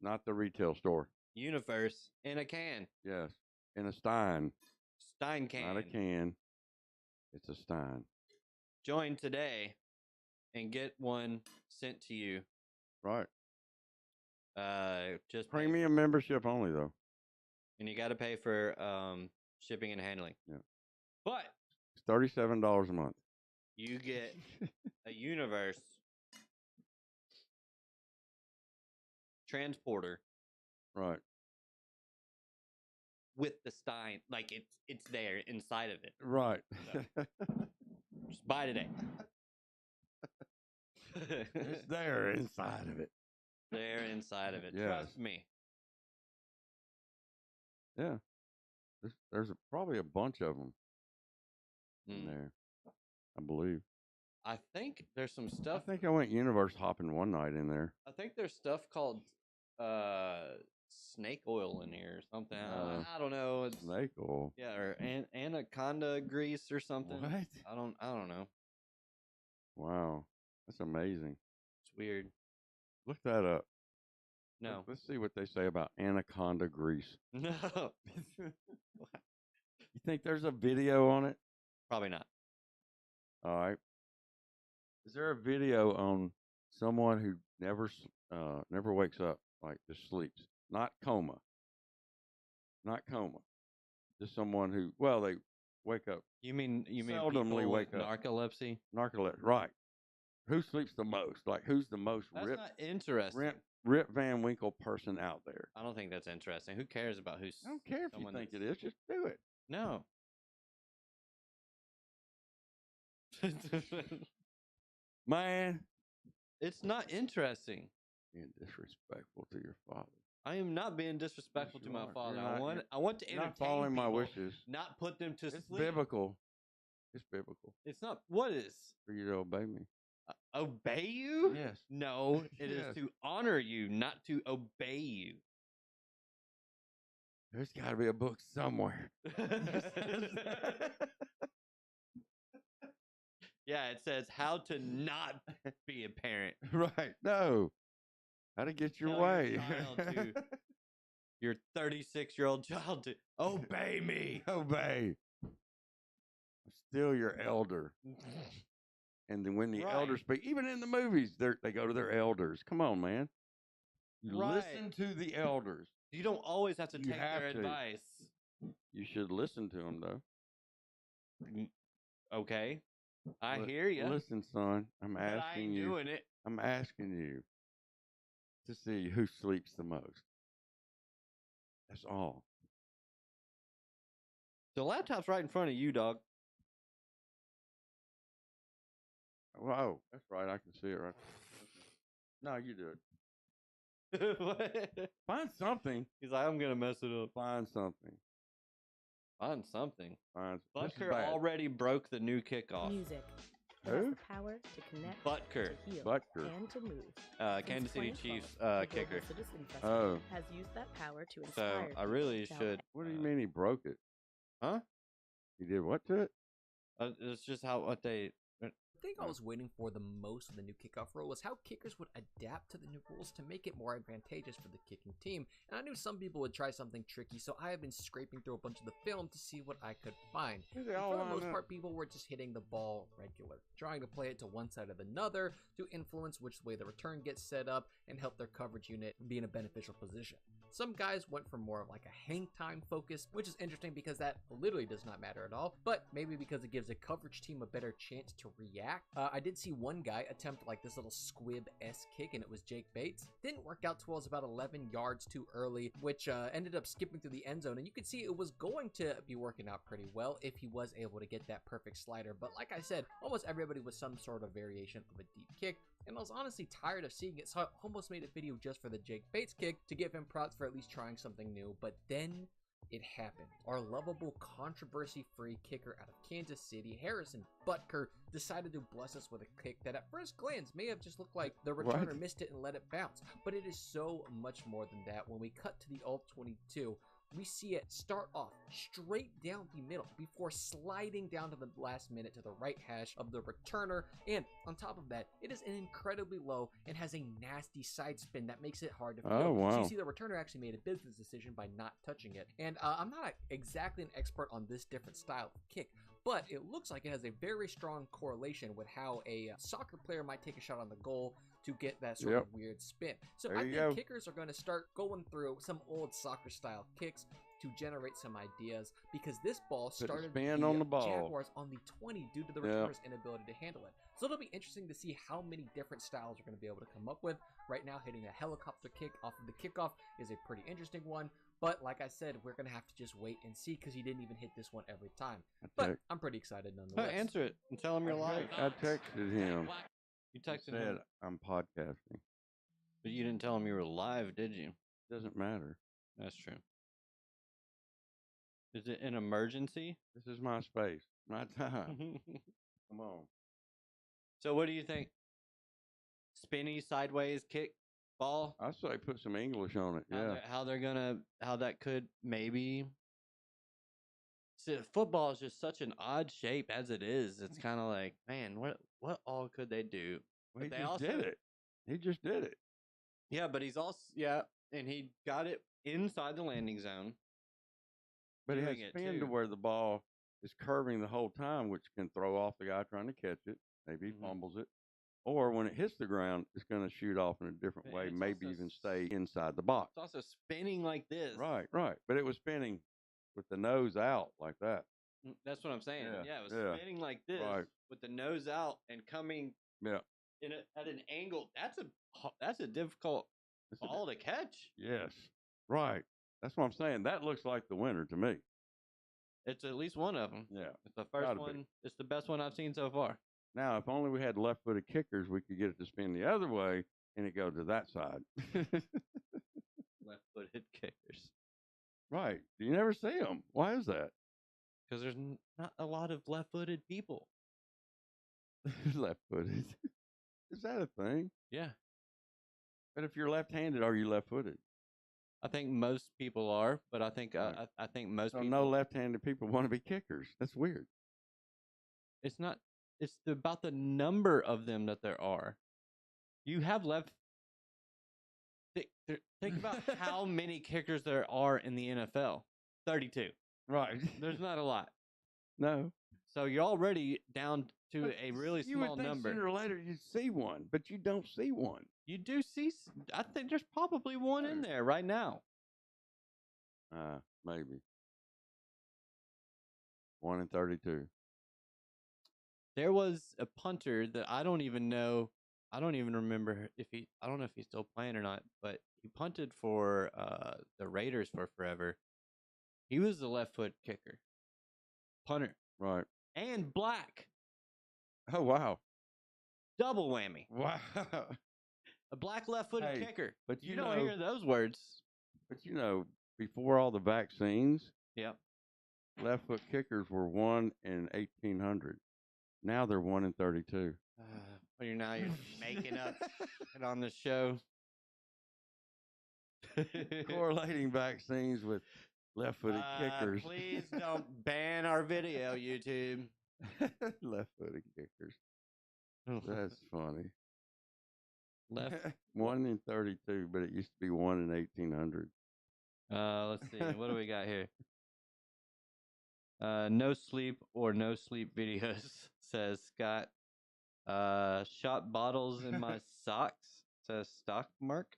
Not the retail store. Universe in a can. Yes. In a Stein. Stein can. Not a can. It's a Stein. Join today and get one sent to you. Right. Just Premium membership only, though. And you got to pay for shipping and handling. Yeah. But It's $37 a month. you get a Universe transporter. Right. With the Stein, like it's there inside of it. Right. Just buy today. It's there inside of it. There inside of it. Yes. Trust me. Yeah. There's probably a bunch of them in there, I believe. I think there's some I stuff. think I went universe hopping one night in there. I think there's stuff called snake oil in here or something. I don't know. It's, Snake oil. yeah, or anaconda grease or something. What? I don't know. Wow. That's amazing. It's weird. Look that up. No. Let's see what they say about anaconda grease. No. You think there's a video on it? Probably not. All right. Is there a video on someone who never wakes up, like just sleeps? Not coma. Not coma. Just someone who, well, they wake up. You mean seldomly people wake with up. narcolepsy? Narcolepsy, right. Who sleeps the most? Like, who's the most That's Rip, not interesting. Rip Van Winkle person out there? I don't think that's interesting. Who cares about who's? I don't care if you someone think it that's- is. Just do it. No. Man, It's not interesting. being disrespectful to your father. I am not being disrespectful Yes, to you my are. father. You're I not- want you're- I want to You're entertain not following my people, wishes. not put them to It's sleep. biblical. It's biblical It's not. What is? for you to obey me. Obey you? Yes. No, it is Yes. to honor you, not to obey you. There's got to be a book somewhere. Yeah, it says how to not be a parent. Right. No. How to get your Tell way. Your 36-year-old child to obey me. Obey. I'm still your elder. And then when the Right. elders speak, even in the movies, they go to their elders. Come on, man. You Right. listen to the elders. You don't always have to You take have their to. advice. You should listen to them, though. Okay, I Li- hear you. Listen, son. I'm But I asking ain't you. doing it. I'm asking you to see who sleeps the most. That's all. The laptop's right in front of you, dog. Oh, that's right. I can see it right. No, you do it. What? Find something. He's like, I'm gonna mess it up. Find something. Find something. Find. This is Butker bad. already broke the new kickoff. Music. It Who? has the power to connect, Butker. to heal, Butker. and to move. Kansas City 2012, Chiefs the Global kicker. Citizen Festival Oh. has used that power to So inspire I really people to should. What do you mean he broke it? Huh? He did what to it? It's just how what they. The thing I was waiting for the most of the new kickoff rule was how kickers would adapt to the new rules to make it more advantageous for the kicking team, and I knew some people would try something tricky, so I have been scraping through a bunch of the film to see what I could find. They And all for the line most up. part, people were just hitting the ball regular, trying to play it to one side or another to influence which way the return gets set up and help their coverage unit be in a beneficial position. Some guys went for more of like a hang time focus, which is interesting because that literally does not matter at all, but maybe because it gives a coverage team a better chance to react. I did see one guy attempt like this little squib-esque kick, and it was Jake Bates. Didn't work out too well. It was about 11 yards too early, which ended up skipping through the end zone, and you could see it was going to be working out pretty well if he was able to get that perfect slider. But like I said, almost everybody was some sort of variation of a deep kick, and I was honestly tired of seeing it, so I almost made a video just for the Jake Bates kick to give him props for at least trying something new. But then it happened. Our lovable, controversy-free kicker out of Kansas City, Harrison Butker, decided to bless us with a kick that at first glance may have just looked like the returner missed it and let it bounce. But it is so much more than that. When we cut to the all-22, we see it start off straight down the middle before sliding down to the last minute to the right hash of the returner. And on top of that, it is an incredibly low and has a nasty side spin that makes it hard to field. Oh, wow. So you see the returner actually made a business decision by not touching it. And I'm not exactly an expert on this different style of kick, but it looks like it has a very strong correlation with how a soccer player might take a shot on the goal to get that sort of weird spin. So I think kickers are going to start going through some old soccer style kicks to generate some ideas, because this ball started spin the on the ball. Jaguars on the 20 due to the returner's inability to handle it. So it'll be interesting to see how many different styles we're going to be able to come up with. Right now, hitting a helicopter kick off of the kickoff is a pretty interesting one. But like I said, we're going to have to just wait and see, because he didn't even hit this one every time. But I'm pretty excited nonetheless. Answer it and tell him you're live. I texted him. You texted said, him. I'm podcasting. But you didn't tell him you were live, did you? Doesn't matter. That's true. Is it an emergency? This is my space, my time. Come on. So what do you think? Spinny sideways kick ball? I say put some English on it. How that could maybe. See, football is just such an odd shape as it is. It's kind of like, man, what all could they do? Well, did it. He just did it. Yeah, but he's also and he got it inside the landing zone. But it has spin to where the ball is curving the whole time, which can throw off the guy trying to catch it. Maybe he fumbles it. Or when it hits the ground, it's going to shoot off in a different way, maybe even stay inside the box. It's also spinning like this. Right. But it was spinning with the nose out like that. That's what I'm saying. Yeah, it was spinning like this with the nose out and coming at an angle. That's a difficult ball to catch. Yes. Right. That's what I'm saying. That looks like the winner to me. It's at least one of them. Yeah. It's the first one. It's the best one I've seen so far. Now, if only we had left-footed kickers, we could get it to spin the other way and it go to that side. Left-footed kickers. Right. You never see them. Why is that? Because there's not a lot of left-footed people. Left-footed. Is that a thing? Yeah. But if you're left-handed, are you left-footed? I think most people are, but I think I think most people. No left-handed people want to be kickers. That's weird. It's not. It's about the number of them that there are. You have left. Think about how many kickers there are in the NFL. 32. Right. There's not a lot. No. So you're already down to a really small number. Sooner or later you'd see one, but you don't see one. You do see. I think there's probably one in there right now. Maybe. 1 in 32. There was a punter that I don't even know. I don't even remember if he. I don't know if he's still playing or not. But he punted for the Raiders for forever. He was the left foot kicker, punter, right, and black. Oh wow! Double whammy. Wow. A black left-footed kicker. But you don't hear those words. But before all the vaccines, yep, left foot kickers were 1 in 1,800. Now they're 1 in 32. Well, you're making up it on the show. Correlating vaccines with left-footed kickers. Please don't ban our video, YouTube. Left-footed kickers. That's funny. Left 1 in 32, but it used to be 1 in 1,800. Let's see. What do we got here? No sleep or no sleep videos, says Scott. Shot bottles in my socks, says Stock Mark.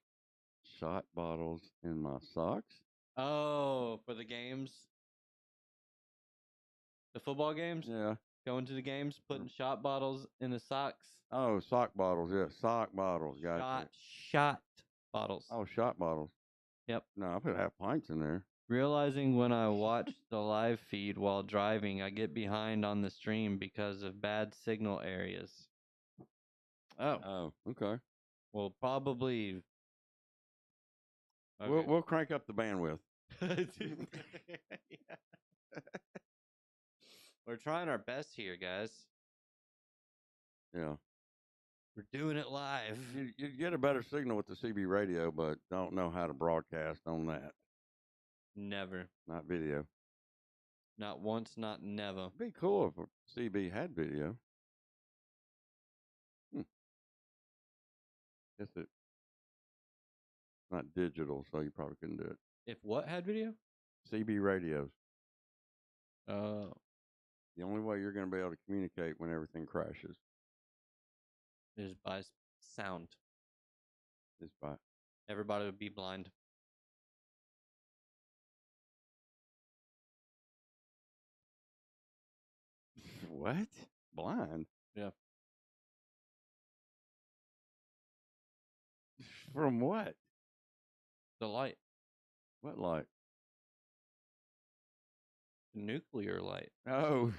shot bottles in my socks. Oh, for the games, the football games. Yeah. Going to the games, putting shot bottles in the socks. Oh, sock bottles. Yeah, sock bottles. Gotcha. Shot bottles. Oh, shot bottles. Yep. No, I put half pints in there. Realizing when I watch the live feed while driving, I get behind on the stream because of bad signal areas. Oh, okay. Well, probably. We'll crank up the bandwidth. We're trying our best here, guys. Yeah. We're doing it live. You get a better signal with the CB radio, but don't know how to broadcast on that. Never. Not video. Not once, not never. It'd be cool if a CB had video. Guess it's not digital, so you probably couldn't do it. If what had video? CB radios. Oh. The only way you're going to be able to communicate when everything crashes Is by sound. is by. Everybody would be blind. What? Blind? Yeah. From what? The light. What light? Nuclear light. Oh.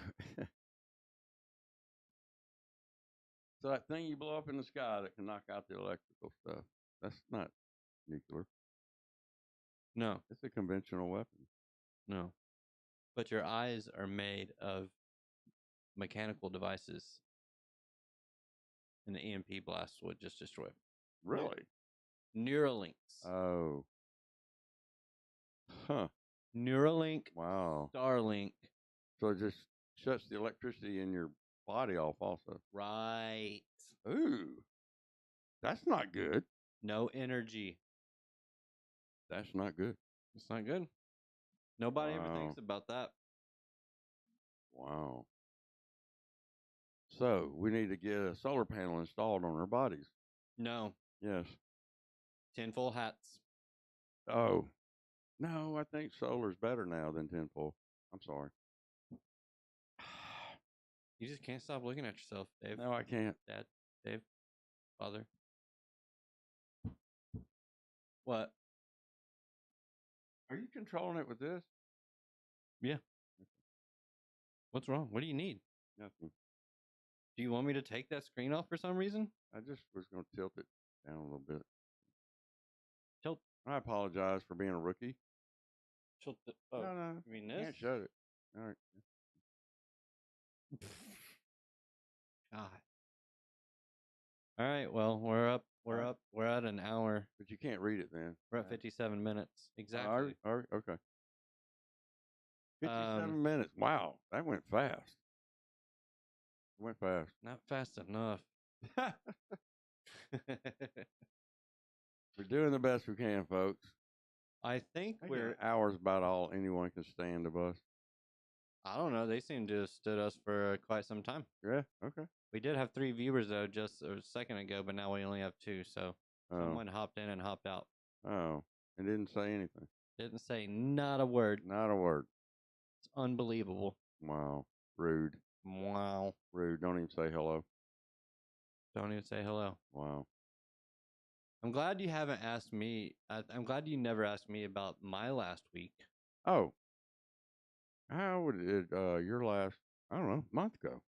So that thing you blow up in the sky that can knock out the electrical stuff, that's not nuclear. No. It's a conventional weapon. No. But your eyes are made of mechanical devices. And the EMP blast would just destroy them. Really? Neuralinks. Oh. Huh. Neuralink. Wow. Starlink. So it just shuts the electricity in your body off also. Right. Ooh. That's not good. No energy. That's not good. It's not good. Nobody ever Wow. thinks about that. Wow. So we need to get a solar panel installed on our bodies. No. Yes. Tinfoil hats. Oh. No, I think solar's better now than tinfoil. I'm sorry. You just can't stop looking at yourself, Dave. No, I can't. Dad, Dave, Father. What? Are you controlling it with this? Yeah. What's wrong? What do you need? Nothing. Do you want me to take that screen off for some reason? I just was going to tilt it down a little bit. Tilt. I apologize for being a rookie. Tilt it. Oh, No. you mean Can't this? shut it. All right. God. All right. Well, we're up. We're up. We're at an hour. But you can't read it then. We're at 57 minutes. Exactly. All right. Okay. 57 minutes. Wow. That went fast. It went fast. Not fast enough. We're doing the best we can, folks. I think An hour's about all anyone can stand of us. I don't know. They seem to have stood us for quite some time. Yeah. Okay. We did have 3 viewers, though, just a second ago, but now we only have 2. So someone hopped in and hopped out. Oh. And didn't say anything. Didn't say not a word. Not a word. It's unbelievable. Wow. Rude. Wow. Rude. Don't even say hello. Don't even say hello. Wow. I'm glad you haven't asked me. I'm glad you never asked me about my last week. Oh. How would it, your last, I don't know, month ago?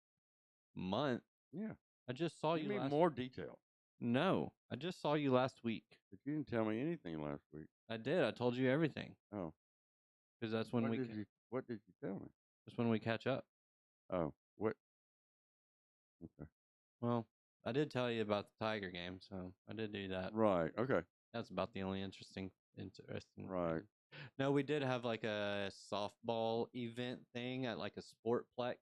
Month? Yeah. I just saw Give you me last. more detail. No, I just saw you last week. But you didn't tell me anything last week. I did. I told you everything. Oh. Because that's when What did you tell me? That's when we catch up. Oh. What? Okay. Well, I did tell you about the Tiger game, so I did do that. Right. Okay. That's about the only interesting. Right. thing. No, we did have like a softball event thing at like a sportplex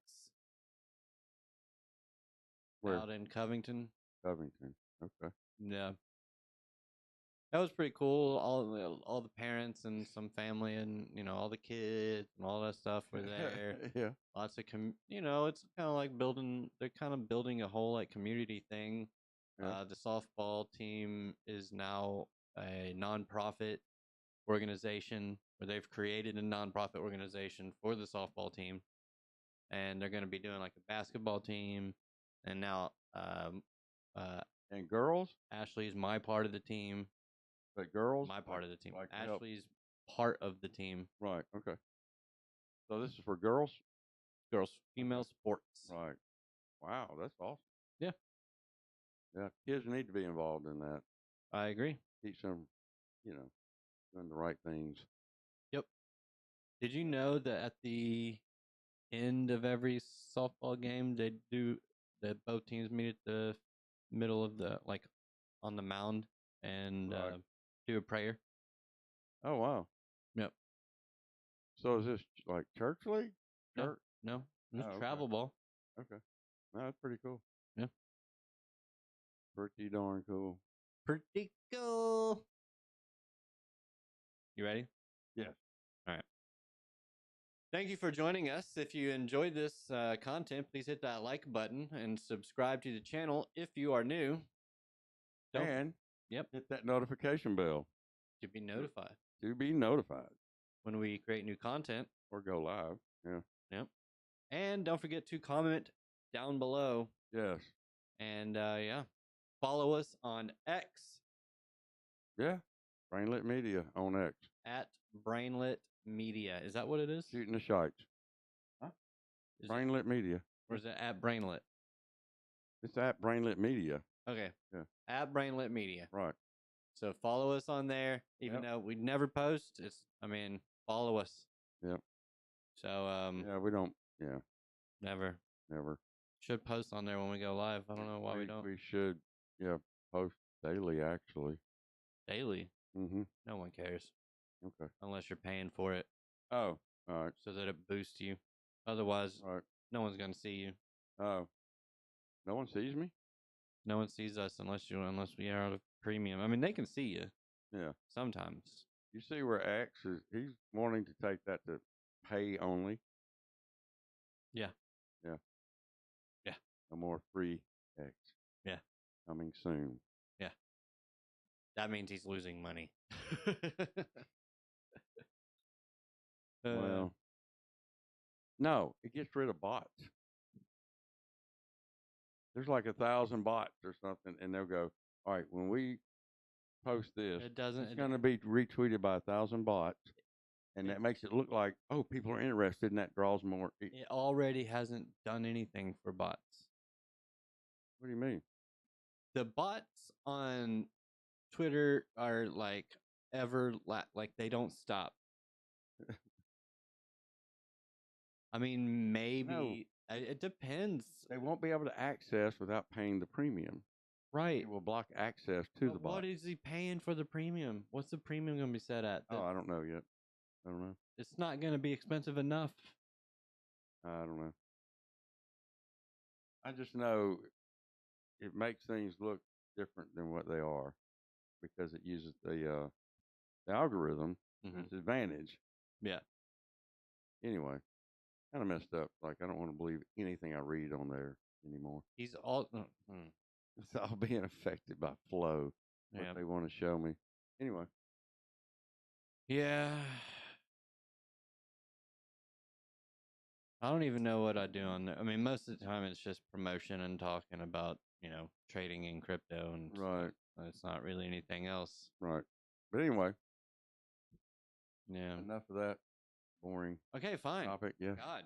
Where? out in Covington. Covington. Okay. Yeah. That was pretty cool. All the parents and some family and all the kids and all that stuff were there. Yeah. Lots of it's kind of like they're kind of building a whole like community thing. Yeah. The softball team is now a nonprofit organization where they've created a nonprofit organization for the softball team, and they're going to be doing like a basketball team. And now, and girls, Ashley's my part of the team. but girls, My part of the team. like to help. Ashley's part of the team. Right. Okay. So this is for girls. Girls, female sports. Right. Wow, that's awesome. Yeah. Yeah. Kids need to be involved in that. I agree. Teach them, doing the right things. Yep. Did you know that at the end of every softball game, they do that both teams meet at the middle of the on the mound and Right. do a prayer? Oh wow. Yep. So is this like church league? Church? No, it's Oh, okay. travel ball. Okay. No, that's pretty cool. Yeah. Pretty darn cool. Pretty cool. You ready? Yes. All right. Thank you for joining us. If you enjoyed this content, please hit that like button and subscribe to the channel if you are new. And Yep. hit that notification bell To be notified to be notified when we create new content. or go live. Yeah. Yep. And don't forget to comment down below. Yes. And yeah, follow us on X Yeah. Brainlit Media on X. at Brainlit Media. Is that what it is? Shooting the Shites. Is it- Brainlit Media. or is it at Brainlit? It's at Brainlit Media. Okay. Yeah. At Brainlit Media. Right. So follow us on there, even though we never post. Follow us. Yep. So Yeah, we don't. Yeah, never should post on there when we go live. I don't know why we don't. We should. Yeah, post daily actually. Daily. Mm-hmm. No one cares Okay. unless you're paying for it, Oh, all right. so that it boosts you. Otherwise, All right. no one's gonna see you. Oh, no one sees me. No one sees us unless we are out of premium. I mean, they can see you Yeah. sometimes. You see where X is? He's wanting to take that to pay only. Yeah. Yeah. Yeah. No more free X. Yeah. Coming soon. Yeah. That means he's losing money. Well, no, it gets rid of bots. There's like 1,000 bots or something, and they'll go, all right, when we post this, it doesn't. it's going to be retweeted by 1,000 bots, and that makes it look like, oh, people are interested, and that draws more. It already hasn't done anything for bots. What do you mean? The bots on Twitter are like they don't stop. I mean, maybe it depends. They won't be able to access without paying the premium. Right. It will block access to the bot. What is he paying for the premium? What's the premium going to be set at? Oh, I don't know yet. I don't know. It's not going to be expensive enough. I don't know. I just know it makes things look different than what they are because it uses the algorithm to its advantage. Yeah. Anyway, kind of messed up. Like, I don't want to believe anything I read on there anymore. He's all. It's all being affected by flow. What Yeah. they want to show me. Anyway. Yeah. I don't even know what I do on there. I mean, most of the time it's just promotion and talking about, trading in crypto and Right. It's not really anything else. Right. But anyway. Yeah. Enough of that boring Okay, fine. topic. Yeah. God.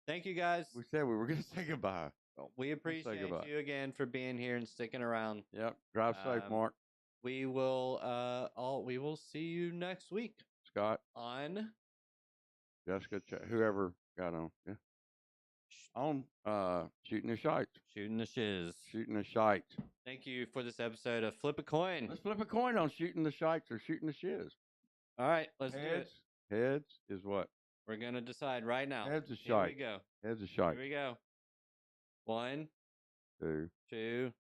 Thank you guys. We said we were going to say goodbye. We appreciate goodbye. you again for being here and sticking around. Yep. Drive safe, Mark. We will we will see you next week. Scott. On Jessica, whoever got on. Yeah. On Shooting the Shites. Shooting the Shiz. Shooting the Shites. Thank you for this episode of Flip a Coin. Let's flip a coin on Shooting the Shites or Shooting the Shiz. All right, let's do it. Heads is what? We're going to decide right now. Heads is Here shite. we go. Heads is shite. Here we go. 1, 2, 2,